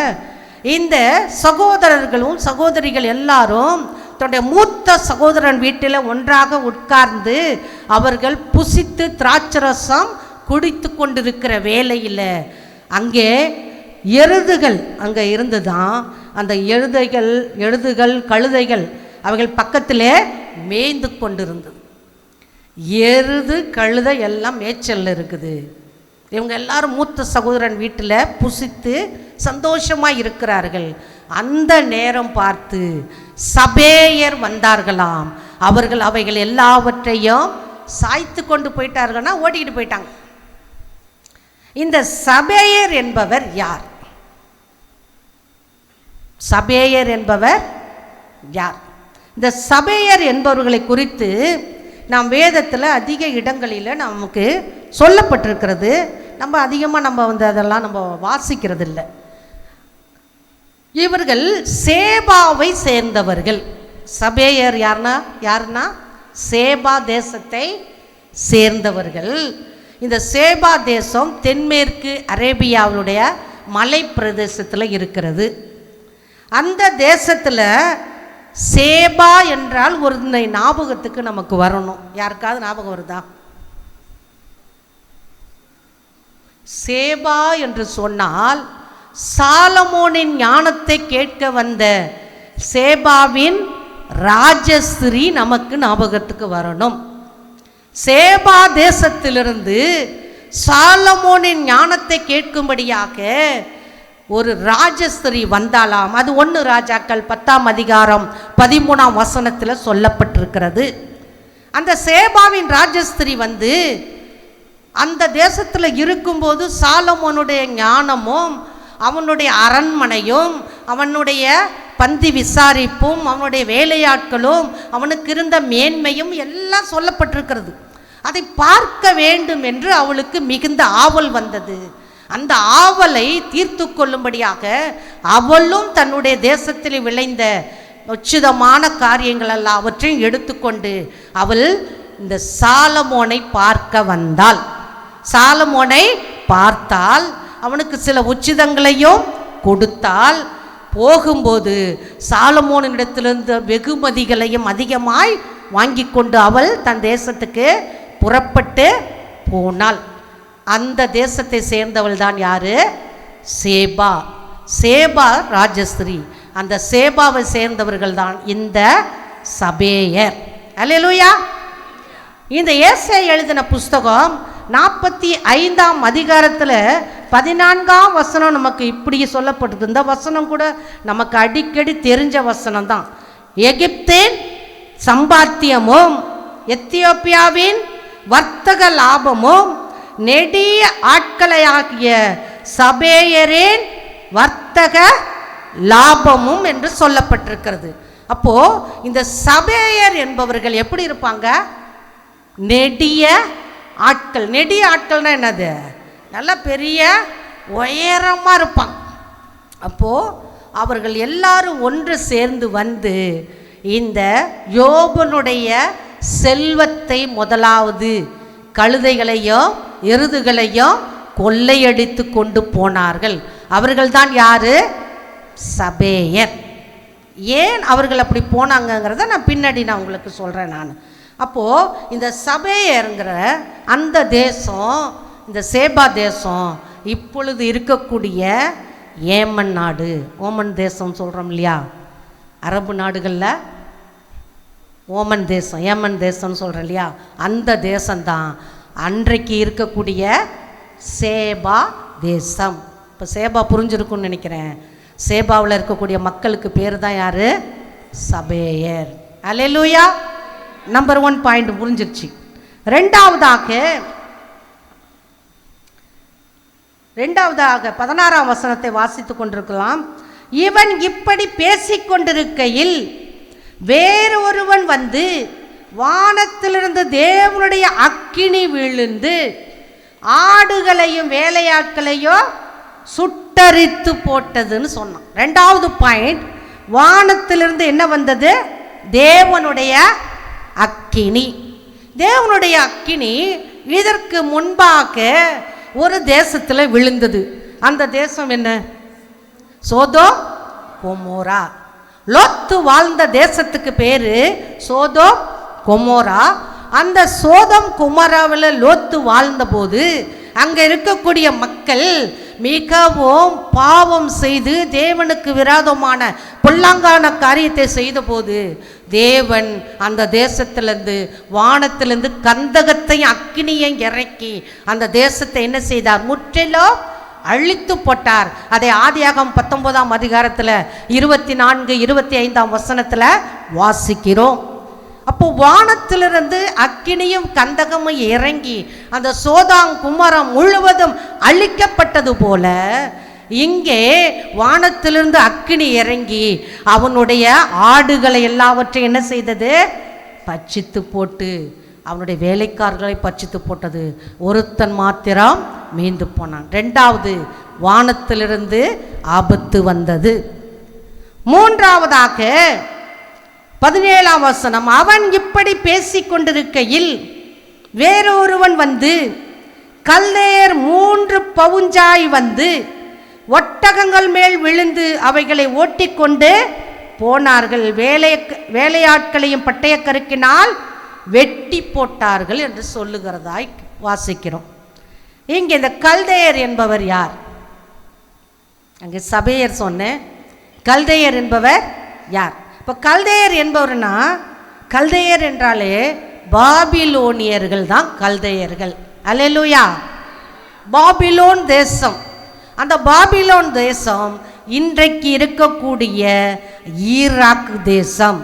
இந்த சகோதரர்களும் சகோதரிகள் எல்லாரும் தன்னுடைய மூத்த சகோதரன் வீட்டில் ஒன்றாக உட்கார்ந்து அவர்கள் புசித்து திராட்சரசம் குடித்து கொண்டிருக்கிற வேளையில் அங்கே எருதுகள் அங்கே இருந்துதான். அந்த எருதுகள் கழுதைகள் அவைகள் பக்கத்திலே மேய்ந்து கொண்டிருந்தது. எருது கழுதை எல்லாம் மேய்ச்சல் இருக்குது. இவங்க எல்லாரும் மூத்த சகோதரன் வீட்டில் புசித்து சந்தோஷமாக இருக்கிறார்கள். அந்த நேரம் பார்த்து சபேயர் வந்தார்களாம். அவர்கள் அவைகள் எல்லாவற்றையும் சாய்த்து கொண்டு போயிட்டார்கள்னா ஓடிக்கிட்டு போயிட்டாங்க. இந்த சபேயர் என்பவர் யார்? சபேயர் என்பவர் யார்? இந்த சபேயர் என்பவர்களை குறித்து நாம் வேதத்தில் அதிக இடங்களில் நமக்கு சொல்லப்பட்டிருக்கிறது. நம்ம அதிகமாக அதெல்லாம் நம்ம வாசிக்கிறது இல்லை. இவர்கள் சேபாவை சேர்ந்தவர்கள். சபேயர் யாருன்னா சேபா தேசத்தை சேர்ந்தவர்கள். இந்த சேபா தேசம் தென்மேற்கு அரேபியாவுடைய மலை பிரதேசத்தில் இருக்கிறது. அந்த தேசத்தில் சேபா என்றால் ஒரு ஞாபகத்துக்கு நமக்கு வரணும். யாருக்காவது ஞாபகம் வருதா? சேபா என்று சொன்னால் சாலமோனின் ஞானத்தை கேட்க வந்த சேபாவின் ராஜஸ்ரீ நமக்கு ஞாபகத்துக்கு வரணும். சேபா தேசத்திலிருந்து சாலமோனின் ஞானத்தை கேட்கும்படியாக ஒரு ராஜஸ்திரி வந்தாலாம். அது 1 ராஜாக்கள் 10ஆம் அதிகாரம் 13ஆம் வசனத்தில் சொல்லப்பட்டிருக்கிறது. அந்த சேபாவின் ராஜஸ்திரி வந்து அந்த தேசத்தில் இருக்கும்போது சாலமோனுடைய ஞானமும் அவனுடைய அரண்மனையும் அவனுடைய பந்தி விசாரிப்பும் அவனுடைய வேலையாட்களும் அவனுக்கு இருந்த மேன்மையும் எல்லாம் சொல்லப்பட்டிருக்கிறது. அதை பார்க்க வேண்டும் என்று அவளுக்கு மிகுந்த ஆவல் வந்தது. அந்த ஆவலை தீர்த்து கொள்ளும்படியாக அவளும் தன்னுடைய தேசத்தில் விளைந்த உச்சிதமான காரியங்கள் எல்லாவற்றையும் எடுத்துக்கொண்டு அவள் இந்த சாலமோனை பார்க்க வந்தாள். சாலமோனை பார்த்தால் அவனுக்கு சில உச்சிதங்களையும் கொடுத்தால், போகும்போது சாலமோனிடத்திலிருந்து வெகுமதிகளையும் அதிகமாய் வாங்கி கொண்டு அவள் தன் தேசத்துக்கு புறப்பட்டு போனாள். அந்த தேசத்தை சேர்ந்தவள் தான் யாரு? சேபா. சேபா ராஜஸ்ரீ. அந்த சேபாவை சேர்ந்தவர்கள் தான் இந்த சபேயர். அல்லேலூயா. இந்த ஏசாயா எழுதின புஸ்தகம் 45ஆம் அதிகாரத்தில் 14ஆம் வசனம் நமக்கு இப்படி சொல்லப்பட்டது. இந்த வசனம் கூட நமக்கு அடிக்கடி தெரிஞ்ச வசனம் தான். எகிப்தின் சம்பாத்தியமும் எத்தியோப்பியாவின் வர்த்தக லாபமும் நெடிய ஆட்களையாகிய சபேயரின் வர்த்தக லாபமும் என்று சொல்லப்பட்டிருக்கிறது. அப்போ இந்த சபேயர் என்பவர்கள் எப்படி இருப்பாங்க? நெடிய ஆட்கள். நெடிய ஆட்கள்னா என்னது? நல்ல பெரிய உயரமாக இருப்பாங்க. அப்போ அவர்கள் எல்லாரும் ஒன்று சேர்ந்து வந்து இந்த யோபனுடைய செல்வத்தை, முதலாவது கழுதைகளையும் எருதுகளையும் கொள்ளையடித்து கொண்டு போனார்கள். அவர்கள்தான் யாரு? சபேயர். ஏன் அவர்கள் அப்படி போனாங்கங்கிறத நான் பின்னாடி உங்களுக்கு சொல்கிறேன். நான் அப்போது இந்த சபேயருங்கிற அந்த தேசம், இந்த சேபா தேசம் இப்பொழுது இருக்கக்கூடிய ஏமன் நாடு, ஓமன் தேசம் சொல்கிறோம் இல்லையா, அரபு நாடுகளில் ஓமன் தேசம், ஏமன் தேசம்னு சொல்கிறோம் இல்லையா, அந்த தேசம்தான் அன்றைக்கு இருக்கக்கூடிய சேபா தேசம். இப்போ சேபா புரிஞ்சிருக்குன்னு நினைக்கிறேன். சேபாவில் இருக்கக்கூடிய மக்களுக்கு பேர் தான் யார்? சபேயர். அல்லேலூயா. நம்பர் 1 பாயிண்ட் புரிஞ்சிருச்சு. ரெண்டாவதாக 16ஆம் வசனத்தை வாசித்து கொண்டிருக்கலாம். இவன் இப்படி பேசிக்கொண்டிருக்கையில் வேறு ஒருவன் வந்து வானத்திலிருந்து தேவனுடைய அக்கினி விழுந்து ஆடுகளையும் வேலையாட்களையும் சுட்டரித்து போட்டதுன்னு சொன்னான். ரெண்டாவது பாயிண்ட், வானத்திலிருந்து என்ன வந்தது? தேவனுடைய அக்கினி. தேவனுடைய அக்கினி இதற்கு முன்பாக ஒரு தேசத்தில் விழுந்தது. அந்த தேசம் என்ன? Sodom Gomorrah. லோத்து வாழ்ந்த தேசத்துக்கு பேரு சோதோம் கொமோரா. அந்த சோதம் குமராவில் லோத்து வாழ்ந்தபோது அங்கே இருக்கக்கூடிய மக்கள் மிகவும் பாவம் செய்து தேவனுக்கு விரோதமான பொல்லாங்கான காரியத்தை செய்தபோது தேவன் அந்த தேசத்திலிருந்து, வானத்திலிருந்து கந்தகத்தையும் அக்கினியையும் இறக்கி அந்த தேசத்தை என்ன செய்தார்? முற்றிலும் அழித்து போட்டார். அதை ஆதியாகமம் 19ஆம் அதிகாரத்தில் 24, 25ஆம் வசனத்தில் வாசிக்கிறோம். அப்போ வானத்திலிருந்து அக்கினியும் கந்தகமும் இறங்கி அந்த சோதாம் குமரம் முழுவதும் அழிக்கப்பட்டது போல இங்கே வானத்திலிருந்து அக்கினி இறங்கி அவனுடைய ஆடுகளை எல்லாவற்றையும் என்ன செய்தது? பட்சித்து போட்டு அவனுடைய வேலைக்காரர்களை பட்சித்து போட்டது. ஒருத்தன் மாத்திரம் மீண்டு போனான். ரெண்டாவது, வானத்திலிருந்து ஆபத்து வந்தது. மூன்றாவதாக 17ஆம் வசனம், அவன் இப்படி பேசிக்கொண்டிருக்கையில் வேறொருவன் வந்து கல்தேயர் 3 பவுஞ்சாய் வந்து ஒட்டகங்கள் மேல் விழுந்து அவைகளை ஓட்டிக்கொண்டு போனார்கள். வேலையாட்களையும் பட்டயக்கருக்கினால் வெட்டி போட்டார்கள் என்று சொல்லுகிறதாய் வாசிக்கிறோம். இங்கே இந்த கல்தேயர் என்பவர் யார்? அங்கே சபேயர் சொன்னேன். கல்தேயர் என்பவர் யார்? இப்போ கல்தேயர் என்பவர்னா, கல்தேயர் என்றாலே பாபிலோனியர்கள் தான் கல்தேயர்கள். அல்லேலூயா. பாபிலோன் தேசம். அந்த பாபிலோன் தேசம் இன்றைக்கு இருக்கக்கூடிய ஈராக் தேசம்.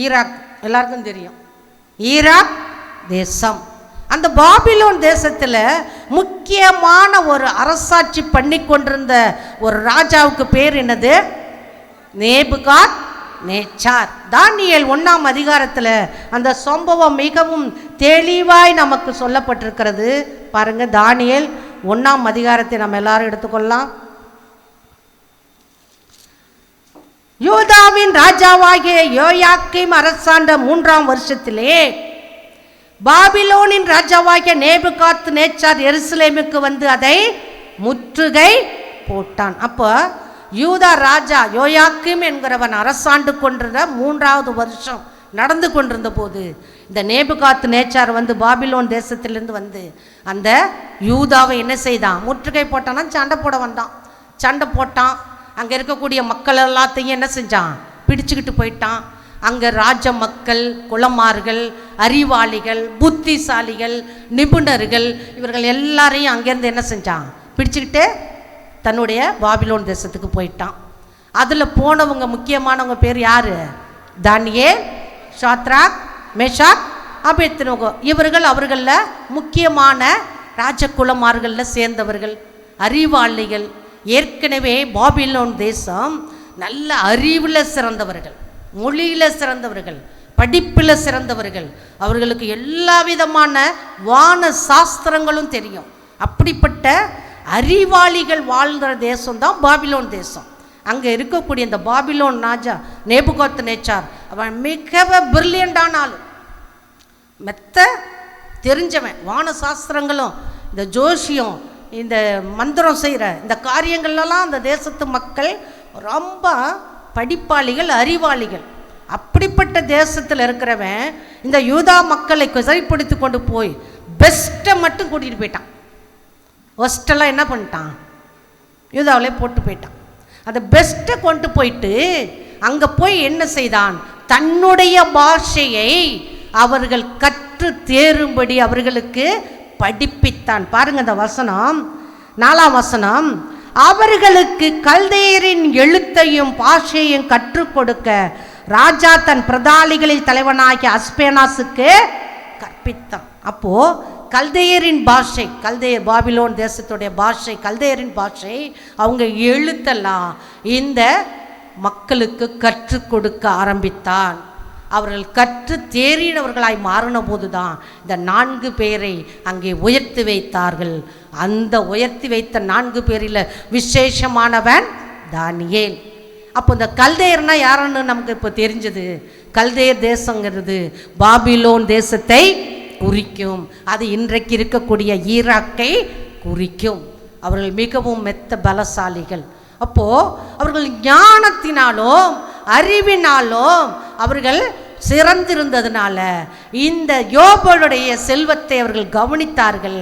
ஈராக் எல்லாருக்கும் தெரியும். ஈராக் தேசம். அந்த பாபிலோன் தேசத்தில் முக்கியமான ஒரு அரசாட்சி பண்ணி கொண்டிருந்த ஒரு ராஜாவுக்கு பேர் என்னது? நேபுகாத் நேச்சார். தானியேல் 1ஆம் அதிகாரத்தில் அந்த சம்பவம் மிகவும் தெளிவாய் நமக்கு சொல்லப்பட்டிருக்கிறது. பாருங்க, தானியேல் 1ஆம் அதிகாரத்தை நம்ம எல்லாரும் எடுத்துக்கொள்ளலாம். யூதாவின் ராஜாவாகிய யோயாக்கீம் அரசாண்ட 3ஆம் வருஷத்திலே பாபிலோனின் ராஜாவாகிய நேபுகாத்நேச்சார் எருசலேமுக்கு வந்து அதை முற்றுகை போட்டான். அப்போ யூதா ராஜா யோயாக்கீம் என்கிறவன் அரசாண்டு கொண்டிருந்த 3வது வருஷம் நடந்து கொண்டிருந்த போது இந்த நேபுகாத்நேச்சார் வந்து பாபிலோன் தேசத்திலிருந்து வந்து அந்த யூதாவை என்ன செய்தான்? முற்றுகை போட்டான்னா சண்டை போட வந்தான். சண்டை போட்டான். அங்கே இருக்கக்கூடிய மக்கள் எல்லாத்தையும் என்ன செஞ்சான்? பிடிச்சுக்கிட்டு போயிட்டான். அங்கே ராஜ மக்கள், குலமார்கள், அறிவாளிகள், புத்திசாலிகள், நிபுணர்கள் இவர்கள் எல்லாரையும் அங்கேருந்து என்ன செஞ்சான்? பிடிச்சுக்கிட்டு தன்னுடைய பாபிலோன் தேசத்துக்கு போயிட்டான். அதில் போனவங்க முக்கியமானவங்க பேர் யார்? தானியேல், சாத்ராக், மேஷாக், அபேத்நேகோ. இவர்கள் அவர்களில் முக்கியமான ராஜகுலமார்களில் சேர்ந்தவர்கள், அறிவாளிகள். ஏற்கனவே பாபிலோன் தேசம் நல்ல அறிவில் சிறந்தவர்கள், மொழியில் சிறந்தவர்கள், படிப்பில் சிறந்தவர்கள். அவர்களுக்கு எல்லா விதமான வான சாஸ்திரங்களும் தெரியும். அப்படிப்பட்ட அறிவாளிகள் வாழ்கிற தேசம்தான் பாபிலோன் தேசம். அங்கே இருக்கக்கூடிய இந்த பாபிலோன் ராஜா நேபுகாத்நேச்சார் அவன் மிக பிரில்லியண்டான ஆள், மெத்த தெரிஞ்சவன். வான சாஸ்திரங்களும் இந்த ஜோசியம் இந்த மந்திரம் செய்கிற இந்த காரியங்கள்லாம் அந்த தேசத்து மக்கள் ரொம்ப படிப்பாளிகள், அறிவாளிகள். அப்படிப்பட்ட தேசத்தில் இருக்கிறவன் இந்த யூதா மக்களை சரிப்படுத்தி கொண்டு போய் பெஸ்ட்டை மட்டும் கூட்டிகிட்டு போயிட்டான். ஒஸ்டெல்லாம் என்ன பண்ணிட்டான்? யூதாவிலே போட்டு போயிட்டான். அந்த பெஸ்ட்டை கொண்டு போயிட்டு அங்கே போய் என்ன செய்தான்? தன்னுடைய பாஷையை அவர்கள் கற்று தேரும்படி அவர்களுக்கு படிப்பித்தான். பாருங்க அந்த வசனம், 4ஆம் வசனம். அவர்களுக்கு கல்தேயரின் எழுத்தையும் பாஷையும் கற்றுக் கொடுக்க ராஜா தன் பிரதாளிகளில் தலைவனாகிய அஸ்பேனாசுக்கு கற்பித்தான். அப்போ கல்தேயரின் பாஷை, கல்தேயர் பாபிலோன் தேசத்துடைய பாஷை, கல்தேயரின் பாஷை, அவங்க எழுத்தெல்லாம் இந்த மக்களுக்கு கற்றுக் கொடுக்க ஆரம்பித்தான். அவர்கள் கற்று தேறினவர்களாய் மாறின போது தான் இந்த 4 பேரை அங்கே உயர்த்தி வைத்தார்கள். அந்த உயர்த்தி வைத்த 4 பேரில் விசேஷமானவன் தானியேல். அப்போ இந்த கல்தேயர்னா யாருன்னு நமக்கு இப்போ தெரிஞ்சது. கல்தேயர் தேசங்கிறது பாபிலோன் தேசத்தை குறிக்கும். அது இன்றைக்கு இருக்கக்கூடிய ஈராக்கை குறிக்கும். அவர்கள் மிகவும் மெத்த பலசாலிகள். அப்போது அவர்கள் ஞானத்தினாலும் அறிவினாலும் அவர்கள் சிறந்திருந்ததுனால இந்த யோபுடைய செல்வத்தை அவர்கள் கவனித்தார்கள்,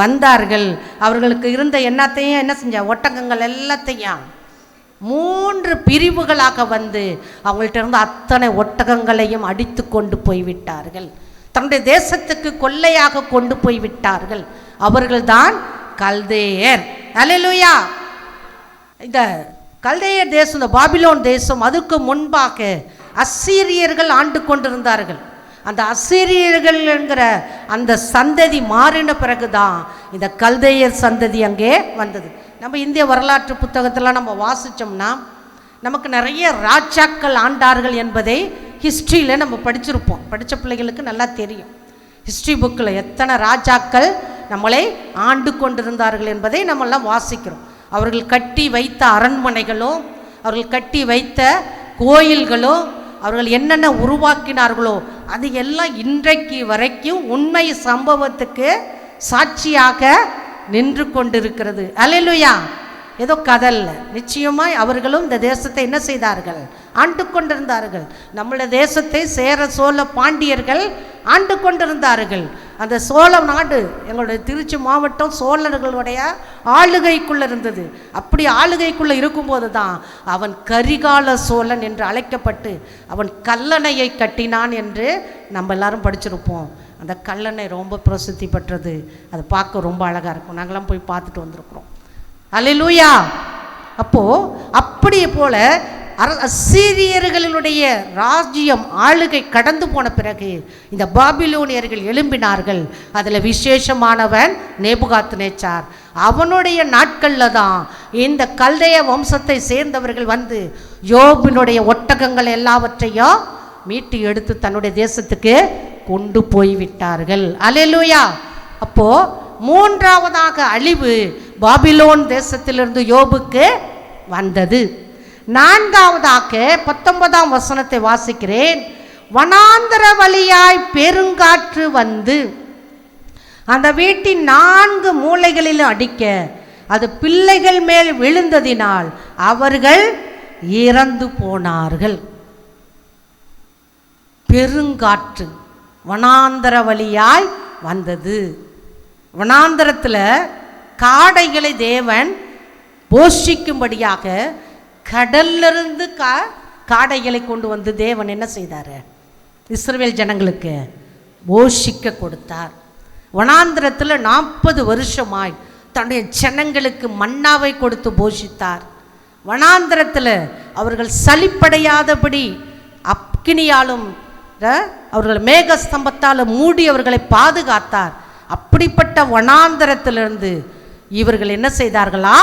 வந்தார்கள். அவர்களுக்கு இருந்த எண்ணத்தையும் என்ன செஞ்ச? ஒட்டகங்கள் எல்லாத்தையும் 3 பிரிவுகளாக வந்து அவங்கள்ட்ட இருந்த அத்தனை ஒட்டகங்களையும் அடித்து கொண்டு போய்விட்டார்கள். தன்னுடைய தேசத்துக்கு கொள்ளையாக கொண்டு போய்விட்டார்கள். அவர்கள்தான் கல்தேயர். அல்லேலூயா. இந்த கல்தேயர் தேசம், இந்த பாபிலோன் தேசம், அதுக்கு முன்பாக அசீரியர்கள் ஆண்டு கொண்டிருந்தார்கள். அந்த அசீரியர்கள் என்கிற அந்த சந்ததி மாறின பிறகுதான் இந்த கல்தேயர் சந்ததி அங்கே வந்தது. நம்ம இந்திய வரலாற்று புத்தகத்தில் நம்ம வாசித்தோம்னா நமக்கு நிறைய ராஜாக்கள் ஆண்டார்கள் என்பதை ஹிஸ்ட்ரியில் நம்ம படிச்சிருப்போம். படித்த பிள்ளைகளுக்கு நல்லா தெரியும். ஹிஸ்ட்ரி புக்கில் எத்தனை ராஜாக்கள் நம்மளை ஆண்டு கொண்டிருந்தார்கள் என்பதை நம்மெல்லாம் வாசிக்கிறோம். அவர்கள் கட்டி வைத்த அரண்மனைகளும், அவர்கள் கட்டி வைத்த கோயில்களும், அவர்கள் என்னென்ன உருவாக்கினார்களோ அது எல்லாம் இன்றைக்கு வரைக்கும் உண்மை சம்பவத்துக்கு சாட்சியாக நின்று கொண்டிருக்கிறது. அல்லேலூயா. ஏதோ கதல்ல, நிச்சயமாய் அவர்களும் இந்த தேசத்தை என்ன செய்தார்கள்? ஆண்டு கொண்டிருந்தார்கள். நம்முடைய தேசத்தை சேர சோழ பாண்டியர்கள் ஆண்டு கொண்டிருந்தார்கள். அந்த சோழ நாடு எங்களுடைய திருச்சி மாவட்டம் சோழர்களுடைய ஆளுகைக்குள்ளே இருந்தது. அப்படி ஆளுகைக்குள்ளே இருக்கும்போது தான் அவன் கரிகால சோழன் என்று அழைக்கப்பட்டு அவன் கல்லணையை கட்டினான் என்று நம்ம எல்லாரும் படிச்சிருப்போம். அந்த கல்லணை ரொம்ப பிரசித்தி பெற்றது. அதை பார்க்க ரொம்ப அழகாக இருக்கும். நாங்களாம் போய் பார்த்துட்டு வந்திருக்கிறோம். அல்லேலூயா. அப்போது அப்படியே போல அசீரியர்களுடைய ராஜ்யம் ஆளுகை கடந்து போன பிறகு இந்த பாபிலோனியர்கள் எழும்பினார்கள். அதில் விசேஷமானவன் நேபுகாத்நேச்சார். அவனுடைய நாட்களில் தான் இந்த கல்தேய வம்சத்தை சேர்ந்தவர்கள் வந்து யோபினுடைய ஒட்டகங்கள் எல்லாவற்றையும் மீட்டு எடுத்து தன்னுடைய தேசத்துக்கு கொண்டு போய்விட்டார்கள். அல்லேலூயா. அப்போது மூன்றாவதாக அழிவு பாபிலோன் தேசத்திலிருந்து யோபுக்கு வந்தது. நான்காவதாக 19ஆம் வசனத்தை வாசிக்கிறேன். வனாந்தர வழியாய் பெருங்காற்று வந்து அந்த வீட்டின் 4 மூலைகளிலும் அடிக்க அது பிள்ளைகள் மேல் விழுந்ததினால் அவர்கள் இறந்து போனார்கள். பெருங்காற்று வனாந்தர வழியாய் வந்தது. வனாந்தரத்தில் காடைகளை தேவன் போஷிக்கும்படியாக கடல்லிருந்து காடைகளை கொண்டு வந்து தேவன் என்ன செய்தார்? இஸ்ரவேல் ஜனங்களுக்கு போஷிக்க கொடுத்தார். வனாந்தரத்தில் 40 வருஷமாய் தன்னுடைய ஜனங்களுக்கு மன்னாவை கொடுத்து போஷித்தார். வனாந்தரத்தில் அவர்கள் சலிப்படையாதபடி அக்கினியாலும் அவர்கள் மேகஸ்தம்பத்தால் மூடி அவர்களை பாதுகாத்தார். அப்படிப்பட்ட வனாந்தரத்திலிருந்து இவர்கள் என்ன செய்தார்களா?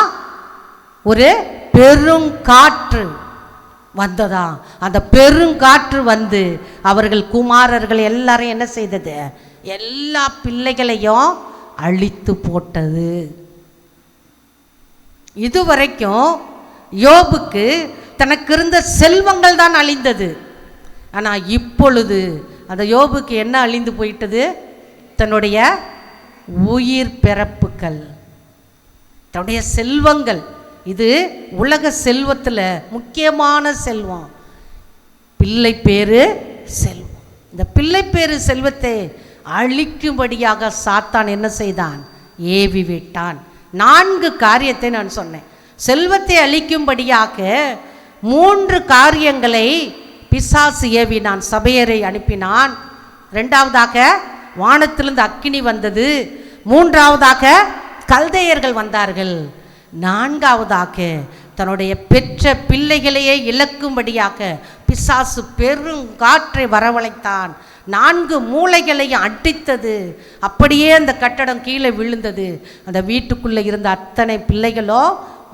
ஒரு பெருங்காற்று வந்ததா. அந்த பெருங்காற்று வந்து அவர்கள் குமாரர்கள் எல்லாரையும் என்ன செய்தது? எல்லா பிள்ளைகளையும் அழித்து போட்டது. இதுவரைக்கும் யோபுக்கு தனக்கு இருந்த செல்வங்கள் தான் அழிந்தது. ஆனால் இப்பொழுது அந்த யோபுக்கு என்ன அழிந்து போயிட்டது? தன்னுடைய உயிர் பிறப்புகள், தன்னுடைய செல்வங்கள். இது உலக செல்வத்தில் முக்கியமான செல்வம் பிள்ளை பேரு செல்வம். இந்த பிள்ளை பேரு செல்வத்தை அழிக்கும்படியாக சாத்தான் என்ன செய்தான்? ஏவி விட்டான். 4 காரியத்தை நான் சொன்னேன். செல்வத்தை அழிக்கும்படியாக 3 காரியங்களை பிசாசு ஏவினான். சபையரை அனுப்பினான். 2வதாக வானத்திலிருந்து அக்கினி வந்தது. 3வதாக கல்தையர்கள் வந்தார்கள். 4வதாக தன்னுடைய பெற்ற பிள்ளைகளையே இழக்கும்படியாக பிசாசு பெருங்காற்றை வரவழைத்தான். 4 மூலைகளையும் அடித்தது. அப்படியே அந்த கட்டடம் கீழே விழுந்தது. அந்த வீட்டுக்குள்ளே இருந்த அத்தனை பிள்ளைகளோ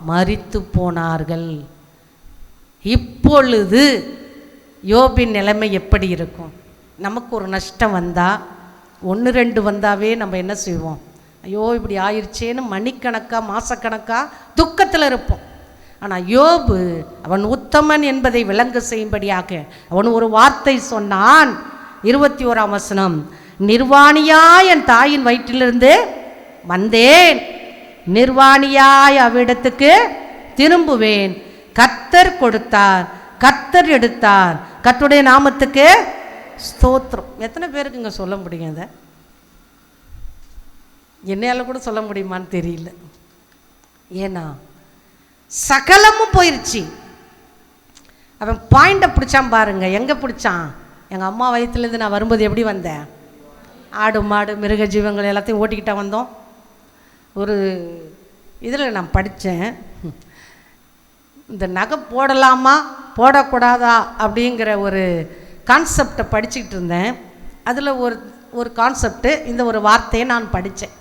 மரித்து போனார்கள். இப்பொழுது யோபின் நிலைமை எப்படி இருக்கும்? நமக்கு ஒரு நஷ்டம் வந்தால் 1-2 வந்தாவே நம்ம என்ன செய்வோம்? ஐயோ இப்படி ஆயிடுச்சேன்னு மணிக்கணக்காக மாதக்கணக்காக துக்கத்தில் இருப்போம். ஆனால் யோபு அவன் உத்தமன் என்பதை விளங்க செய்யும்படியாக அவன் ஒரு வார்த்தை சொன்னான். 21ஆம் வசனம், நிர்வாணியாய் என் தாயின் வயிற்றிலிருந்து வந்தேன், நிர்வாணியாய் அவ்விடத்துக்கு திரும்புவேன். கர்த்தர் கொடுத்தார், கர்த்தர் எடுத்தார், கர்த்தருடைய நாமத்துக்கு ஸ்தோத்திரம். எத்தனை பேருக்கு இங்கே சொல்ல முடியும்? அதை என்னையால் கூட சொல்ல முடியுமான்னு தெரியல. ஏன்னா சகலமும் போயிடுச்சு. அவன் பாயிண்டை பிடிச்சான் பாருங்க. எங்கே பிடிச்சான்? எங்கள் அம்மா வயிற்றுலேருந்து நான் வரும்போது எப்படி வந்தேன்? ஆடு மாடு மிருக ஜீவங்கள் எல்லாத்தையும் ஓட்டிக்கிட்டா வந்தோம். ஒரு இதில் நான் படித்தேன், இந்த நகை போடலாமா போடக்கூடாதா அப்படிங்கிற ஒரு கான்செப்டை படிச்சுக்கிட்டு இருந்தேன். அதில் ஒரு கான்செப்டு, இந்த ஒரு வார்த்தையை நான் படித்தேன்.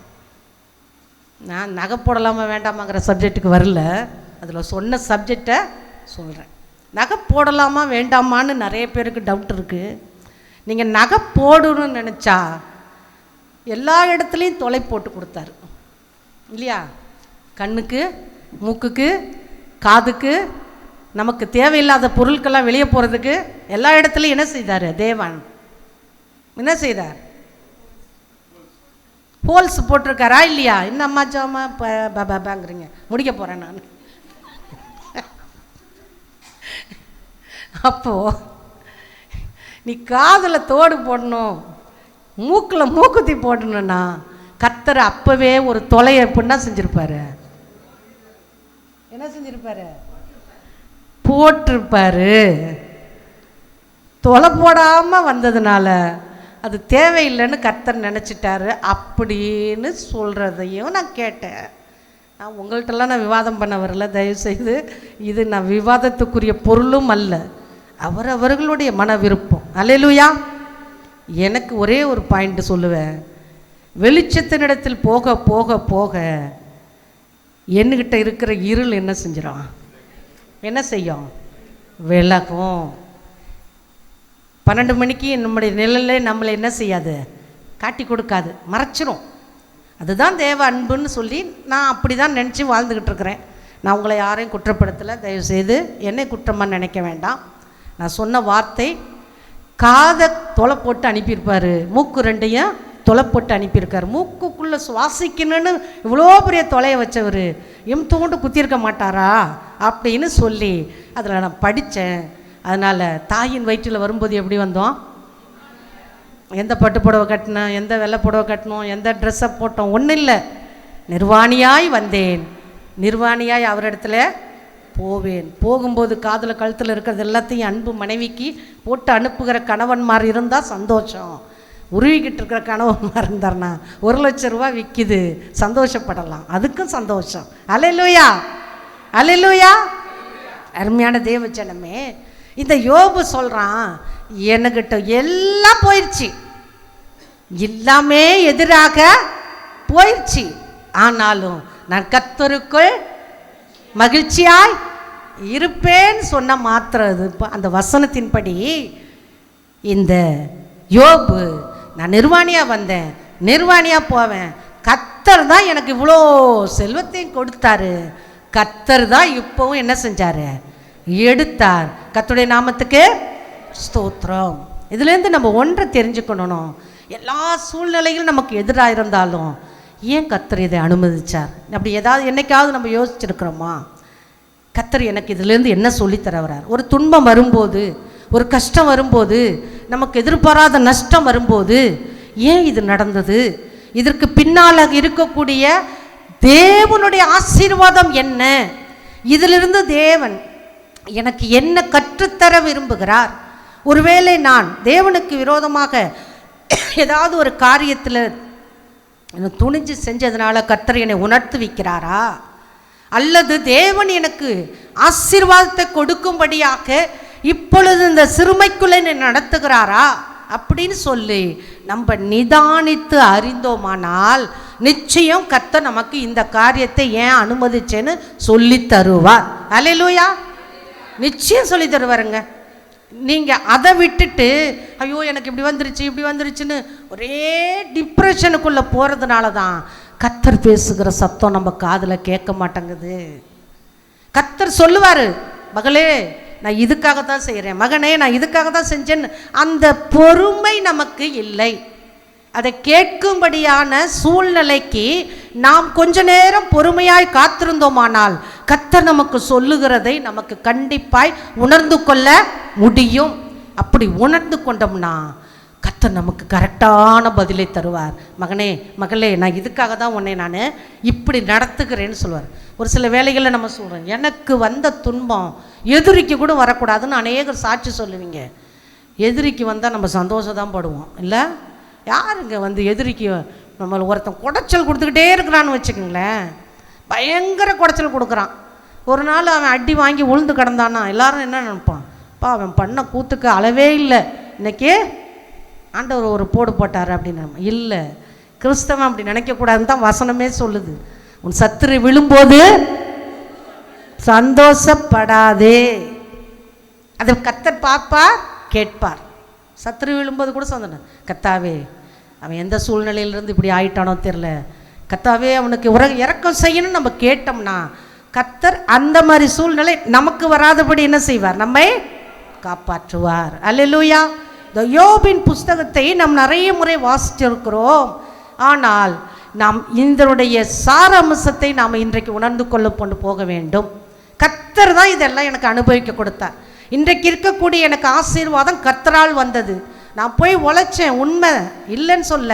நான் நகை போடலாமா வேண்டாமாங்கிற சப்ஜெக்டுக்கு வரல, அதில் சொன்ன சப்ஜெக்டை சொல்கிறேன். நகை போடலாமா வேண்டாமான்னு நிறைய பேருக்கு டவுட் இருக்குது. நீங்கள் நகை போடணும்னு நினச்சா எல்லா இடத்துலையும் தொலை போட்டு கொடுத்தாரு இல்லையா? கண்ணுக்கு, மூக்குக்கு, காதுக்கு, நமக்கு தேவையில்லாத பொருட்கள்லாம் வெளியே போகிறதுக்கு எல்லா இடத்துலையும் என்ன செய்தார்? தேவன் என்ன செய்தார்? ஹோல்ஸ் போட்டிருக்காரா இல்லையா? இன்னும் அம்மா ஜாமா பாங்கிறீங்க, முடிக்க போகிறேன் நான். அப்போது நீ காதில் தோடு போடணும், மூக்கில் மூக்குத்தி போடணுன்னா கர்த்தர் அப்போவே ஒரு தொலையை எப்படின்னா செஞ்சுருப்பாரு? என்ன செஞ்சுருப்பாரு? போட்டிருப்பாரு. தொலை போடாமல் வந்ததுனால அது தேவையில்லைன்னு கர்த்தர் நினச்சிட்டாரு அப்படின்னு சொல்கிறதையும் நான் கேட்டேன். நான் உங்கள்கிட்டலாம் நான் விவாதம் பண்ண வரல, தயவுசெய்து இது நான் விவாதத்துக்குரிய பொருளும் அல்ல, அவரவர்களுடைய மன விருப்பம். அல்லேலூயா. எனக்கு ஒரே ஒரு பாயிண்ட் சொல்லுவேன், வெளிச்சத்தினிடத்தில் போக போக போக என்கிட்ட இருக்கிற இருள் என்ன செஞ்சிடும்? என்ன செய்யும்? விலகும். 12 மணிக்கு நம்முடைய நிழலே நம்மளை என்ன செய்யாது? காட்டி கொடுக்காது, மறைச்சிரும். அதுதான் தேவ அன்புன்னு சொல்லி நான் அப்படி தான் நினச்சி வாழ்ந்துக்கிட்டு இருக்கிறேன். நான் உங்களை யாரையும் குற்றப்படுத்தலை, தயவுசெய்து என்னை குற்றமாக நினைக்க வேண்டாம். நான் சொன்ன வார்த்தை காதை தொலை போட்டு அனுப்பியிருப்பார், மூக்கு ரெண்டையும் தொலை போட்டு அனுப்பியிருக்காரு. மூக்குக்குள்ளே சுவாசிக்கணும்னு இவ்வளோ பெரிய தொலையை வச்சவர் தூண்டு குத்தியிருக்க மாட்டாரா அப்படின்னு சொல்லி அதில் நான் படித்தேன். அதனால் தாயின் வயிற்றில் வரும்போது எப்படி வந்தோம், எந்த பட்டு புடவை கட்டினோம், எந்த வெள்ளை புடவை கட்டணும், எந்த ட்ரெஸ்ஸை போட்டோம், ஒன்றும் இல்லை. நிர்வாணியாய் வந்தேன், நிர்வாணியாய் அவரிடத்துல போவேன். போகும்போது காதில் கழுத்தில் இருக்கிறது எல்லாத்தையும் அன்பு மனைவிக்கு போட்டு அனுப்புகிற கணவன்மார் இருந்தால் சந்தோஷம். உருவிக்கிட்டு இருக்கிற கணவன்மார் இருந்தார்னா 1,00,000 ரூபா விற்கிது, சந்தோஷப்படலாம், அதுக்கும் சந்தோஷம். அல்லேலூயா, அல்லேலூயா. அருமையான தேவஜனமே, இந்த யோபு சொல்கிறான், எனக்கிட்ட எல்லாம் போயிடுச்சு, எல்லாமே எதிராக போயிடுச்சு, ஆனாலும் நான் கர்த்தருக்குள் மகிழ்ச்சியாய் இருப்பேன்னு சொன்ன மாத்திரம் அந்த வசனத்தின்படி இந்த யோபு, நான் நிர்வாணியாக வந்தேன், நிர்வாணியாக போவேன், கர்த்தர் தான் எனக்கு இவ்வளோ செல்வத்தையும் கொடுத்தாரு, கர்த்தர் தான் இப்போவும் என்ன செஞ்சார், எடுத்தார். கர்த்தருடைய நாமத்துக்கு ஸ்தோத்திரம். இதுலேருந்து நம்ம ஒன்றை தெரிஞ்சுக்கணும், எல்லா சூழ்நிலைகளும் நமக்கு எதிராக இருந்தாலும் ஏன் கர்த்தர் இதை அனுமதிச்சார்? அப்படி ஏதாவது என்னைக்காவது நம்ம யோசிச்சிருக்கிறோமா? கர்த்தர் எனக்கு இதிலேருந்து என்ன சொல்லித்தர வர்றார்? ஒரு துன்பம் வரும்போது, ஒரு கஷ்டம் வரும்போது, நமக்கு எதிர்பாராத நஷ்டம் வரும்போது ஏன் இது நடந்தது, இதற்கு பின்னால் இருக்கக்கூடிய தேவனுடைய ஆசீர்வாதம் என்ன, இதிலிருந்து தேவன் எனக்கு என்ன கற்றுத்தர விரும்புகிறார்? ஒருவேளை நான் தேவனுக்கு விரோதமாக ஏதாவது ஒரு காரியத்தில் துணிஞ்சு செஞ்சதுனால கர்த்தர் என்னை உணர்த்து வைக்கிறாரா, அல்லது தேவன் எனக்கு ஆசீர்வாதத்தை கொடுக்கும்படியாக இப்பொழுது இந்த சிறுமைக்குள்ளே என்னை நடத்துகிறாரா அப்படின்னு சொல்லி நம்ம நிதானித்து அறிந்தோமானால் நிச்சயம் கர்த்தர் நமக்கு இந்த காரியத்தை ஏன் அனுமதிச்சேன்னு சொல்லி தருவார். அல்லேலூயா, நிச்சயம் சொல்லி தருவாருங்க. நீங்கள் அதை விட்டுட்டு ஐயோ எனக்கு இப்படி வந்துருச்சு இப்படி வந்துருச்சுன்னு ஒரே டிப்ரெஷனுக்குள்ளே போகிறதுனால தான் கர்த்தர் பேசுகிற சத்தம் நம்ம காதில் கேட்க மாட்டேங்குது. கர்த்தர் சொல்லுவார், மகளே நான் இதுக்காக தான் செய்கிறேன், மகனே நான் இதுக்காக தான் செஞ்சேன்னு. அந்த பொறுமை நமக்கு இல்லை. அதை கேட்கும்படியான சூழ்நிலைக்கு நாம் கொஞ்ச நேரம் பொறுமையாய் காத்திருந்தோமானால் கர்த்தர் நமக்கு சொல்லுகிறதை நமக்கு கண்டிப்பாய் உணர்ந்து கொள்ள முடியும். அப்படி உணர்ந்து கொண்டோம்னா கர்த்தர் நமக்கு கரெக்டான பதிலை தருவார். மகனே மகளே நான் இதுக்காக தான் உன்னை நான் இப்படி நடத்துகிறேன்னு சொல்லுவார். ஒரு சில வேலைகளில் நம்ம சொல்கிறோம், எனக்கு வந்த துன்பம் எதிரிக்கு கூட வரக்கூடாதுன்னு அநேகர் சாட்சி சொல்லுவீங்க. எதிரிக்கு வந்தால் நம்ம சந்தோஷம் தான் படுவோம் இல்லை? யாருங்க வந்து எதிரிக்கு நம்மளை ஒருத்தன் குடைச்சல் கொடுத்துக்கிட்டே இருக்கிறான்னு வச்சுக்கோங்களேன், பயங்கர குடைச்சல் கொடுக்குறான். ஒரு நாள் அவன் அடி வாங்கி உளுந்து கிடந்தானா எல்லாரும் என்ன நினைப்பான், அப்பா அவன் பண்ண கூத்துக்கு அளவே இல்லை, இன்னைக்கு ஆண்டவர் ஒரு போடு போட்டார் அப்படின்னு. இல்லை, கிறிஸ்தவன் அப்படி நினைக்கக்கூடாதுன்னு தான் வசனமே சொல்லுது. உன் சத்துரு விழும்போது சந்தோஷப்படாதே, அதை கர்த்தர் பார்ப்பார் கேட்பார். சத்துரு விழும்போது கூட சொன்னேன், கர்த்தாவே அவன் எந்த சூழ்நிலையிலிருந்து இப்படி ஆயிட்டானோ தெரில, கர்த்தாவே அவனுக்கு இரக்கம் செய்யணும்னு நம்ம கேட்டோம்னா கர்த்தர் அந்த மாதிரி சூழ்நிலை நமக்கு வராதபடி என்ன செய்வார், நம்மை காப்பாற்றுவார். அல்லேலூயா. இந்த யோபின் புஸ்தகத்தை நாம் நிறைய முறை வாசிச்சிருக்கிறோம். ஆனால் நாம் இதனுடைய சாராம்சத்தை நாம் இன்றைக்கு உணர்ந்து கொண்டு போக வேண்டும். கர்த்தர் தான் இதெல்லாம் எனக்கு அனுபவிக்க கொடுத்தார். இன்றைக்கு இருக்கக்கூடிய எனக்கு ஆசீர்வாதம் கர்த்தரால் வந்தது. நான் போய் உழைச்சேன், உண்மை இல்லைன்னு சொல்ல.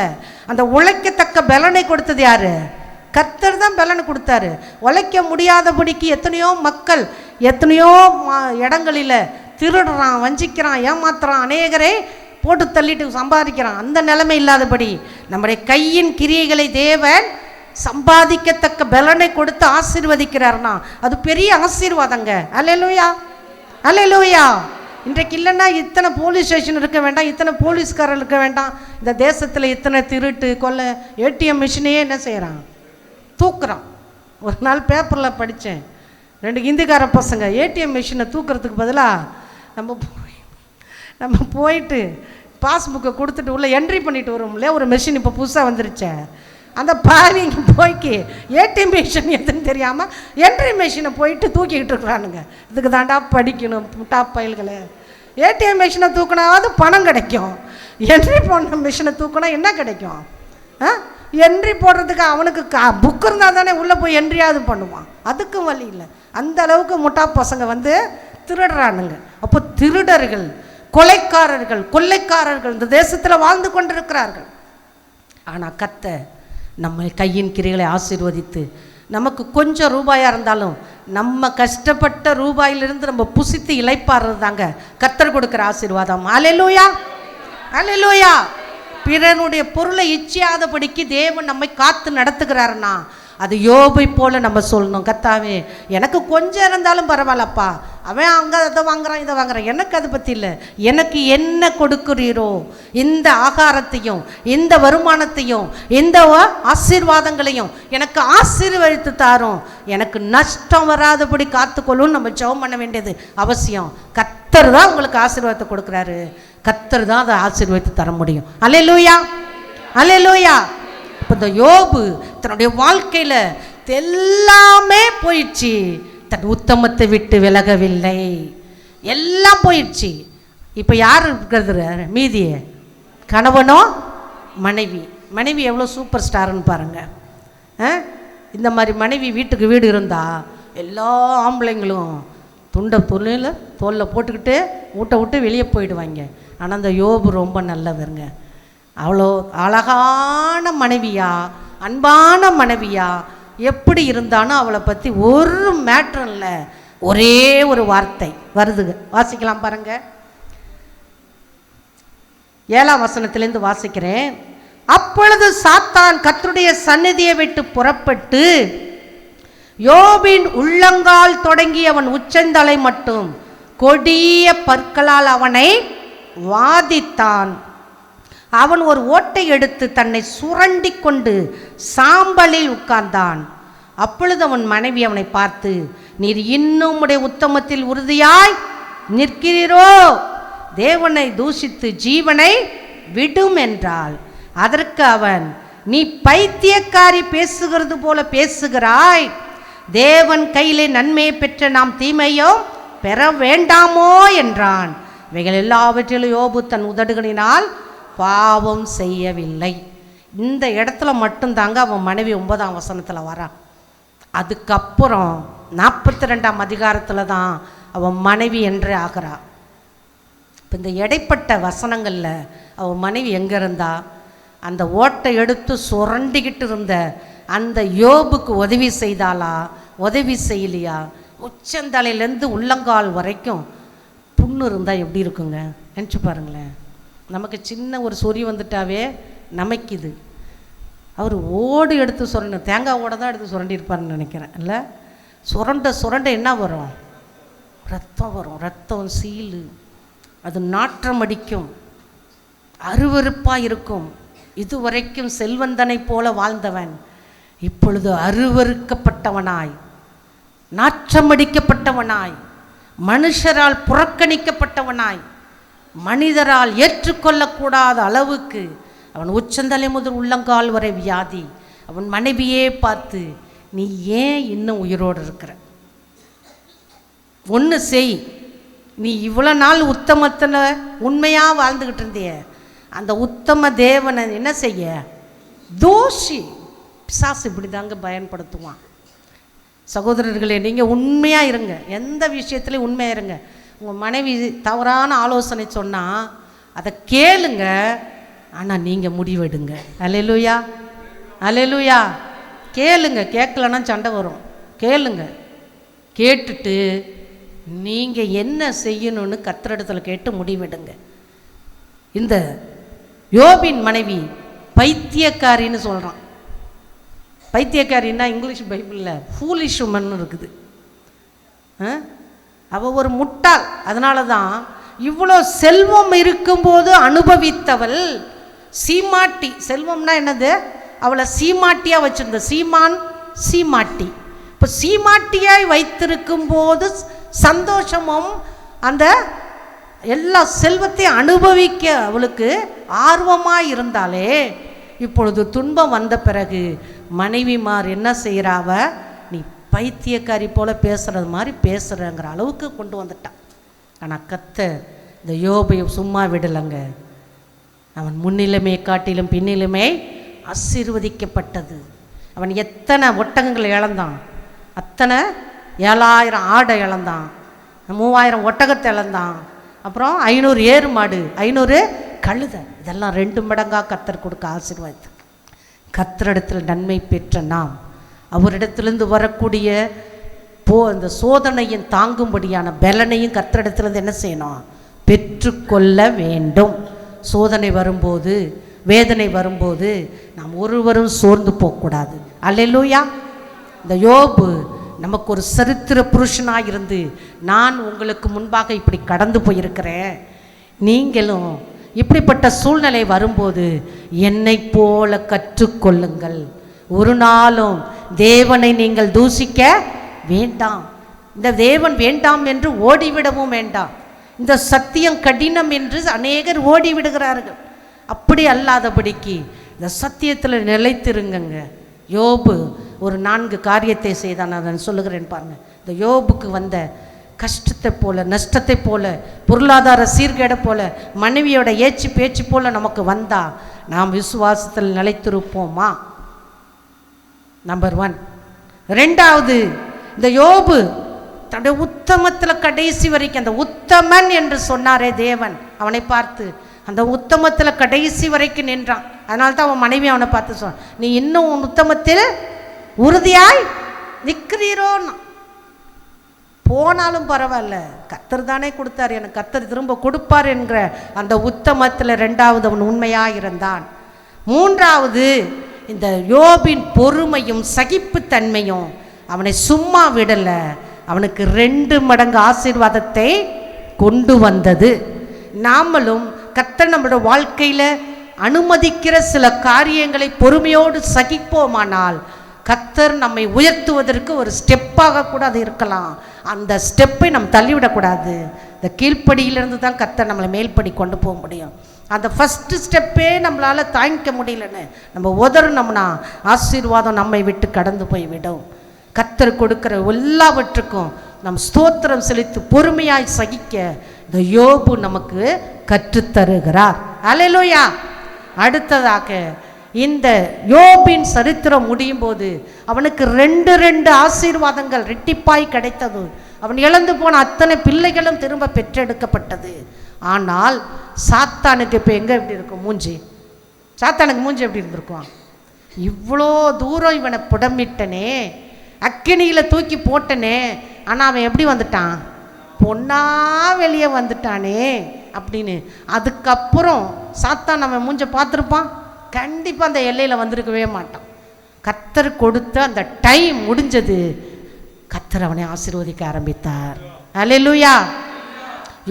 அந்த உழைக்கத்தக்க பலனை கொடுத்தது யாரு? கர்த்தர் தான் பலனை கொடுத்தாரு. உழைக்க முடியாதபடிக்கு எத்தனையோ மக்கள் எத்தனையோ இடங்களில் திருடுறான், வஞ்சிக்கிறான், ஏமாத்துறான், அநேகரை போட்டு தள்ளிட்டு சம்பாதிக்கிறான். அந்த நிலைமை இல்லாதபடி நம்முடைய கையின் கிரியைகளை தேவன் சம்பாதிக்கத்தக்க பலனை கொடுத்து ஆசீர்வதிக்கிறார்னா அது பெரிய ஆசீர்வாதங்க. அல்லேலூயா, அல்லேலூயா. இன்றைக்கு இல்லைன்னா இத்தனை போலீஸ் ஸ்டேஷன் இருக்க வேண்டாம், இத்தனை போலீஸ்காரர் இருக்க வேண்டாம். இந்த தேசத்தில் இத்தனை திருட்டு கொலை, ஏடிஎம் மிஷினையே என்ன செய்கிறான், தூக்குறான். ஒரு நாள் பேப்பரில் படித்தேன், 2 ஹிந்திக்கார பசங்க ஏடிஎம் மிஷினை தூக்குறதுக்கு பதிலாக நம்ம போயிட்டு பாஸ்புக்கை கொடுத்துட்டு உள்ளே என்ட்ரி பண்ணிட்டு வரோம்ல, ஒரு மிஷின் இப்போ புதுசாக வந்துருச்சே, அந்த பாவிங்க போய்க்கு ஏடிஎம் மிஷின் எதுன்னு தெரியாமல் என்ட்ரி மிஷினை போயிட்டு தூக்கிக்கிட்டு இருக்கிறானுங்க. இதுக்கு தாண்டா படிக்கணும் முட்டா பயல்களை. ஏடிஎம் மிஷினை தூக்கினாவது பணம் கிடைக்கும், என்ட்ரி போன மிஷினை தூக்கினா என்ன கிடைக்கும்? என்ட்ரி போடுறதுக்கு அவனுக்கு புக் இருந்தால் தானே உள்ளே போய் என்ட்ரியாவது பண்ணுவான். அதுக்கும் வழி இல்லை. அந்த அளவுக்கு முட்டா பசங்க வந்து திருடுறானுங்க. அப்போ திருடர்கள், கொலைக்காரர்கள், கொள்ளைக்காரர்கள் இந்த தேசத்தில் வாழ்ந்து கொண்டிருக்கிறார்கள். ஆனால் கர்த்தர் நம்ம கையின் கிரிகளை ஆசீர்வதித்து நமக்கு கொஞ்சம் ரூபாயாக இருந்தாலும் நம்ம கஷ்டப்பட்ட ரூபாயிலிருந்து நம்ம புசித்து இளைப்பாடுறது தாங்க கர்த்தர் கொடுக்குற ஆசீர்வாதம். அல்லேலூயா, அல்லேலூயா. பிறனுடைய பொருளை இச்சியாதபடிக்கு தேவன் நம்மை காத்து நடத்துகிறாருன்னா அது யோபை போல நம்ம சொல்லணும். கர்த்தாவே எனக்கு கொஞ்சம் இருந்தாலும் பரவாயில்லப்பா, அவன் அங்கே அதை வாங்குறான் இதை வாங்குறான், எனக்கு அதை பற்றி இல்லை. எனக்கு என்ன கொடுக்குறீரோ இந்த ஆகாரத்தையும் இந்த வருமானத்தையும் இந்த ஆசீர்வாதங்களையும் எனக்கு ஆசீர்வதித்து தாரும், எனக்கு நஷ்டம் வராதபடி காத்துக்கொள்ளும் நம்ம ஜெபம் பண்ண வேண்டியது அவசியம். கர்த்தர் தான் உங்களுக்கு ஆசீர்வாதத்தை கொடுக்குறாரு, கர்த்தர் தான் அதை ஆசீர்வதித்து தர முடியும். அல்லேலூயா, அல்லேலூயா. இப்போ இந்த யோபு தன்னுடைய வாழ்க்கையில் எல்லாமே போயிடுச்சு, தன் உத்தமத்தை விட்டு விலகவில்லை, எல்லாம் போயிடுச்சு. இப்போ யார் இருக்கிறது மீதியே? கணவனோ மனைவி. மனைவி எவ்வளோ சூப்பர் ஸ்டார்னு பாருங்கள். இந்த மாதிரி மனைவி வீட்டுக்கு வீடு இருந்தால் எல்லா ஆம்பளைங்களும் துண்டை தோலில் போட்டுக்கிட்டு வீட்டை விட்டு வெளியே போயிடுவாங்க. ஆனால் அந்த யோபு ரொம்ப நல்லவருங்க. அவ்வளோ அழகான மனைவியா, அன்பான மனைவியா எப்படி இருந்தானோ அவளை பற்றி ஒரு மேட்ரு இல்லை, ஒரே ஒரு வார்த்தை வருதுங்க. வாசிக்கலாம் பாருங்க. 7ஆம் வசனத்திலேருந்து வாசிக்கிறேன். அப்பொழுது சாத்தான் கர்த்தருடைய சந்நிதியை விட்டு புறப்பட்டு யோபின் உள்ளங்கால் தொடங்கி அவன் உச்சந்தலை மட்டும் கொடிய பற்களால் அவனை வாதித்தான். அவன் ஒரு ஓட்டை எடுத்து தன்னை சுரண்டி கொண்டு சாம்பலில் உட்கார்ந்தான். அப்பொழுது அவன் மனைவி அவனை பார்த்து, நீர் இன்னும் உடைய உத்தமத்தில் உறுதியாய் நிற்கிறீரோ? தேவனை தூஷித்து ஜீவனை விடும் என்றாள். அதற்கு அவன், நீ பைத்தியக்காரி, பேசுகிறது போல பேசுகிறாய். தேவன் கையிலே நன்மையை பெற்ற நாம் தீமையோ பெற வேண்டாமோ என்றான். இவைகள் எல்லாவற்றிலும் யோபு தன் உதடுகளினால் பாவம் செய்யவில்லை. இந்த இடத்துல மட்டும்தாங்க அவன் மனைவி 9ஆம் வசனத்தில் வரான். அதுக்கப்புறம் 42ஆம் அதிகாரத்தில் தான் அவன் மனைவி என்றே ஆகிறா. இப்போ இந்த இடைப்பட்ட வசனங்களில் அவன் மனைவி எங்கே இருந்தா? அந்த ஓட்டை எடுத்து சுரண்டிக்கிட்டு இருந்த அந்த யோபுக்கு உதவி செய்தாளா, உதவி செய்யலையா? உச்சந்தலையிலேருந்து உள்ளங்கால் வரைக்கும் புண்ணு இருந்தால் எப்படி இருக்குங்க நினச்சி பாருங்களேன். நமக்கு சின்ன ஒரு சொறி வந்துட்டாவே நமக்குது. அவர் ஓடு எடுத்து சுரண்ட, தேங்காய் ஓட தான் எடுத்து சுரண்டியிருப்பார்னு நினைக்கிறேன். இல்லை, சுரண்ட சுரண்ட என்ன வரும்? ரத்தம் வரும். ரத்தம் சீலு, அது நாற்றம் அடிக்கும், அருவருப்பாக இருக்கும். இதுவரைக்கும் செல்வந்தனை போல வாழ்ந்தவன் இப்பொழுது அருவருக்கப்பட்டவனாய், நாற்றமடிக்கப்பட்டவனாய், மனுஷரால் புறக்கணிக்கப்பட்டவனாய், மனிதரால் ஏற்றுக்கொள்ளக்கூடாத அளவுக்கு அவன் உச்சந்தலை முதல் உள்ளங்கால் வரை வியாதி. அவன் மனைவியே பார்த்து, நீ ஏன் இன்னும் உயிரோடு இருக்கிற? ஒன்று செய், நீ இவ்வளோ நாள் உத்தமத்தில் உண்மையாக வாழ்ந்துக்கிட்டு இருந்திய அந்த உத்தம தேவனை என்ன செய்ய? தோஷி. பிசாசு இப்படி தாங்க பயன்படுத்துவான். சகோதரர்களே, நீங்கள் உண்மையாக இருங்க, எந்த விஷயத்துலையும் உண்மையாக இருங்க. உங்கள் மனைவி தவறான ஆலோசனை சொன்னால் அதை கேளுங்க, ஆனால் நீங்கள் முடிவெடுங்க. அல்லேலூயா, அல்லேலூயா. கேளுங்க, கேட்கலன்னா சண்டை வரும். கேளுங்க, கேட்டுட்டு நீங்கள் என்ன செய்யணும்னு கர்த்தரிடத்தில் கேட்டு முடிவெடுங்க. இந்த யோபின் மனைவி பைத்தியக்காரின்னு சொல்கிறான். பைத்தியக்காரின்னா இங்கிலீஷ் பைபிளில் ஃபூலிஷ் உமன் இருக்குது. அவள் ஒரு முட்டாள். அதனால தான் இவ்வளோ செல்வம் இருக்கும்போது அனுபவித்தவள் சீமாட்டி. செல்வம்னா என்னது? அவளை சீமாட்டியாக வச்சுருந்த சீமான் சீமாட்டி. இப்போ சீமாட்டியாய் வைத்திருக்கும் போது சந்தோஷமும் அந்த எல்லா செல்வத்தையும் அனுபவிக்க அவளுக்கு ஆர்வமாக இருந்தாலே, இப்பொழுது துன்பம் வந்த பிறகு மனைவிமார் என்ன செய்கிறாவ, நீ பைத்தியக்காரி போல பேசுகிறது மாதிரி பேசுகிறங்கிற அளவுக்கு கொண்டு வந்துட்டான். ஆனால் கர்த்தர் இந்த யோபை சும்மா விடலைங்க. அவன் முன்னிலுமே காட்டிலும் பின்னிலுமே ஆசீர்வதிக்கப்பட்டது. அவன் எத்தனை ஒட்டகங்களை இழந்தான், அத்தனை 7000 ஆடை இழந்தான், 3000 ஒட்டகத்தை இழந்தான், அப்புறம் 500 ஏறு மாடு, 500 கழுதை. இதெல்லாம் 2 மடங்காக கர்த்தர் கொடுக்க ஆசீர்வாதம். கர்த்தரிடத்தில் நன்மை பெற்ற நாம் அவரிடத்திலிருந்து வரக்கூடிய அந்த சோதனையின் தாங்கும்படியான பலனையும் கர்த்தரிடத்திலிருந்து என்ன செய்யணும், பெற்றுக்கொள்ள வேண்டும். சோதனை வரும்போது, வேதனை வரும்போது நாம் ஒருவரும் சோர்ந்து போகக்கூடாது. அல்லேலூயா. இந்த யோபு நமக்கு ஒரு சரித்திர புருஷனாக இருந்து, நான் உங்களுக்கு முன்பாக இப்படி கடந்து போயிருக்கிறேன், நீங்களும் இப்படிப்பட்ட சூழ்நிலை வரும்போது என்னை போல கற்றுக்கொள்ளுங்கள். ஒரு நாளும் தேவனை நீங்கள் தூசிக்க வேண்டாம். இந்த தேவன் வேண்டாம் என்று ஓடிவிடவும் வேண்டாம். இந்த சத்தியம் கடினம் என்று அநேகர் ஓடிவிடுகிறார்கள். அப்படி அல்லாதபடிக்கு இந்த சத்தியத்தில் நிலைத்திருங்கங்க. யோபு ஒரு 4 காரியத்தை செய்தான். நான் சொல்லுகிறேன் பாருங்க. இந்த யோபுக்கு வந்த கஷ்டத்தை போல, நஷ்டத்தை போல, பொருளாதார சீர்கேடை போல, மனைவியோட ஏச்சு பேச்சு போல நமக்கு வந்தா நாம் விசுவாசத்தில் நிலைத்திருப்போமா? நம்பர் 1. 2வது, இந்த யோபு தன்னுடைய உத்தமத்தில் கடைசி வரைக்கும், அந்த உத்தமன் என்று சொன்னாரே தேவன் அவனை பார்த்து, அந்த உத்தமத்தில் கடைசி வரைக்கும் நின்றான். அதனால தான் அவன் மனைவி அவனை பார்த்து சொன்னான், நீ இன்னும் உன் உத்தமத்தில் உறுதியாய் நிற்கிறீரோன்னா. போனாலும் பரவாயில்ல, கர்த்தர் தானே கொடுத்தார், எனக்கு கர்த்தர் திரும்ப கொடுப்பார் என்கிற அந்த உத்தமத்தில் 2வது அவன் உண்மையாக இருந்தான். 3வது, இந்த யோபின் பொறுமையும் சகிப்புத்தன்மையும் அவனை சும்மா விடலை, அவனுக்கு 2 மடங்கு ஆசீர்வாதத்தை கொண்டு வந்தது. நாமளும் கர்த்தர் நம்மளோட வாழ்க்கையில் அனுமதிக்கிற சில காரியங்களை பொறுமையோடு சகிப்போமானால் கர்த்தர் நம்மை உயர்த்துவதற்கு ஒரு ஸ்டெப்பாக கூட அது இருக்கலாம். அந்த ஸ்டெப்பை நம்ம தள்ளிவிடக்கூடாது. இந்த கீழ்ப்படியிலிருந்து தான் கர்த்தர் நம்மளை மேல்படி கொண்டு போக முடியும். அந்த ஃபஸ்ட்டு ஸ்டெப்பே நம்மளால் தாங்கிக்க முடியலன்னு நம்ம உதறினோம்னா ஆசீர்வாதம் நம்மை விட்டு கடந்து போய்விடும். கர்த்தர் கொடுக்கிற எல்லாவற்றுக்கும் நம் ஸ்தோத்திரம் செலுத்தி பொறுமையாய் சகிக்க இந்த யோபு நமக்கு கற்றுத்தருகிறார். அல்லேலூயா. அடுத்ததாக, இந்த யோபின் சரித்திரம் முடியும் போது அவனுக்கு 2 ஆசீர்வாதங்கள் ரெட்டிப்பாய் கிடைத்தது. அவன் இழந்து போன அத்தனை பிள்ளைகளும் திரும்ப பெற்றெடுக்கப்பட்டது. ஆனால் சாத்தானுக்கு இப்போ எங்கே எப்படி இருக்கும் மூஞ்சி? சாத்தானுக்கு மூஞ்சி எப்படி இருந்திருக்கும்? இவ்வளோ தூரம் இவனை புடமிட்டனே, அக்கினியில் தூக்கி போட்டனே, ஆனால் அவன் எப்படி வந்துட்டான்? பொண்ணா வெளியே வந்துட்டானே அப்படின்னு. அதுக்கப்புறம் சாத்தான் அவன் மூஞ்ச பார்த்துருப்பான்? கண்டிப்பாக அந்த எல்லையில் வந்திருக்கவே மாட்டான். கர்த்தர் கொடுத்த அந்த டைம் முடிஞ்சது, கர்த்தர் அவனை ஆசீர்வதிக்க ஆரம்பித்தார். அல்லேலூயா.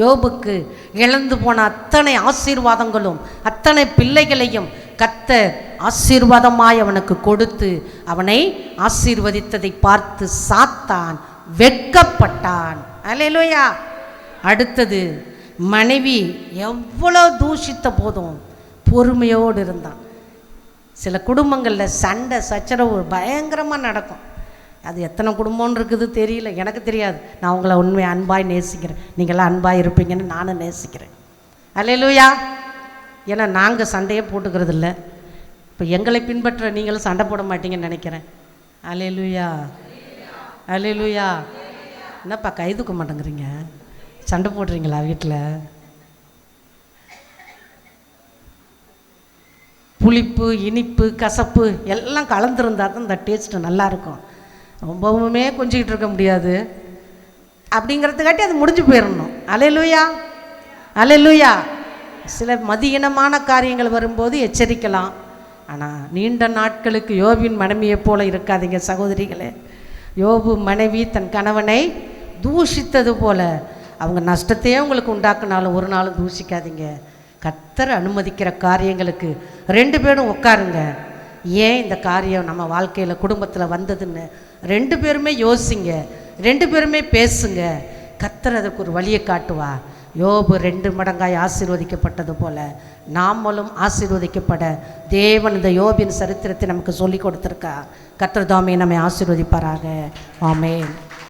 யோபுக்கு இழந்து போன அத்தனை ஆசீர்வாதங்களும் அத்தனை பிள்ளைகளையும் கர்த்தர் ஆசீர்வாதமாய் அவனுக்கு கொடுத்து அவனை ஆசீர்வதித்ததை பார்த்து சாத்தான் வெட்கப்பட்டான். அல்லேலூயா. அடுத்தது, மனைவி எவ்வளோ தூஷித்த போதும் பொறுமையோடு இருந்தான். சில குடும்பங்களில் சண்டை சச்சரவு பயங்கரமாக நடக்கும். அது எத்தனை குடும்பம்னு இருக்குது தெரியல, எனக்கு தெரியாது. நான் உங்களை உண்மையை அன்பாய் நேசிக்கிறேன், நீங்களாம் அன்பாய் இருப்பீங்கன்னு நானும் நேசிக்கிறேன். அல்லேலூயா. ஏன்னா நாங்கள் சண்டையே போட்டுக்கிறது இல்லை. இப்போ எங்களை பின்பற்ற நீங்களும் சண்டை போட மாட்டீங்கன்னு நினைக்கிறேன். அல்லேலூயா. அல்லேலூயா. என்னப்பா கை தூக்க மாட்டேங்கிறீங்க? சண்டை போடுறீங்களா வீட்டில்? புளிப்பு, இனிப்பு, கசப்பு எல்லாம் கலந்துருந்தால் தான் இந்த டேஸ்ட்டு நல்லாயிருக்கும். ரொம்பவுமே கொஞ்சிக்கிட்டு இருக்க முடியாது. அப்படிங்கிறதுக்காட்டி அது முடிஞ்சு போயிடணும். அல்லேலூயா. அல்லேலூயா. சில மதியினமான காரியங்கள் வரும்போது எச்சரிக்கலாம். ஆனால் நீண்ட நாட்களுக்கு யோபின் மனைவியை போல இருக்காதீங்க சகோதரிகளே. யோபு மனைவி தன் கணவனை தூஷித்தது போல அவங்க நஷ்டத்தையே உங்களுக்கு உண்டாக்குனாலும் ஒரு நாளும் தூஷிக்காதீங்க. கர்த்தர் அனுமதிக்கிற காரியங்களுக்கு 2 பேரும் உட்காருங்க. ஏன் இந்த காரியம் நம்ம வாழ்க்கையில் குடும்பத்தில் வந்ததுன்னு 2 பேருமே யோசிங்க, 2 பேருமே பேசுங்க. கர்த்தர் அதுக்கு ஒரு வழியை காட்டுவா. யோபு 2 மடங்காய் ஆசீர்வதிக்கப்பட்டது போல நாமளும் ஆசீர்வதிக்கப்பட தேவன் இந்த யோபின் சரித்திரத்தை நமக்கு சொல்லி கொடுத்துருக்கா. கர்த்தர் தாமே நம்மை ஆசீர்வதிப்பாராக. ஆமென்.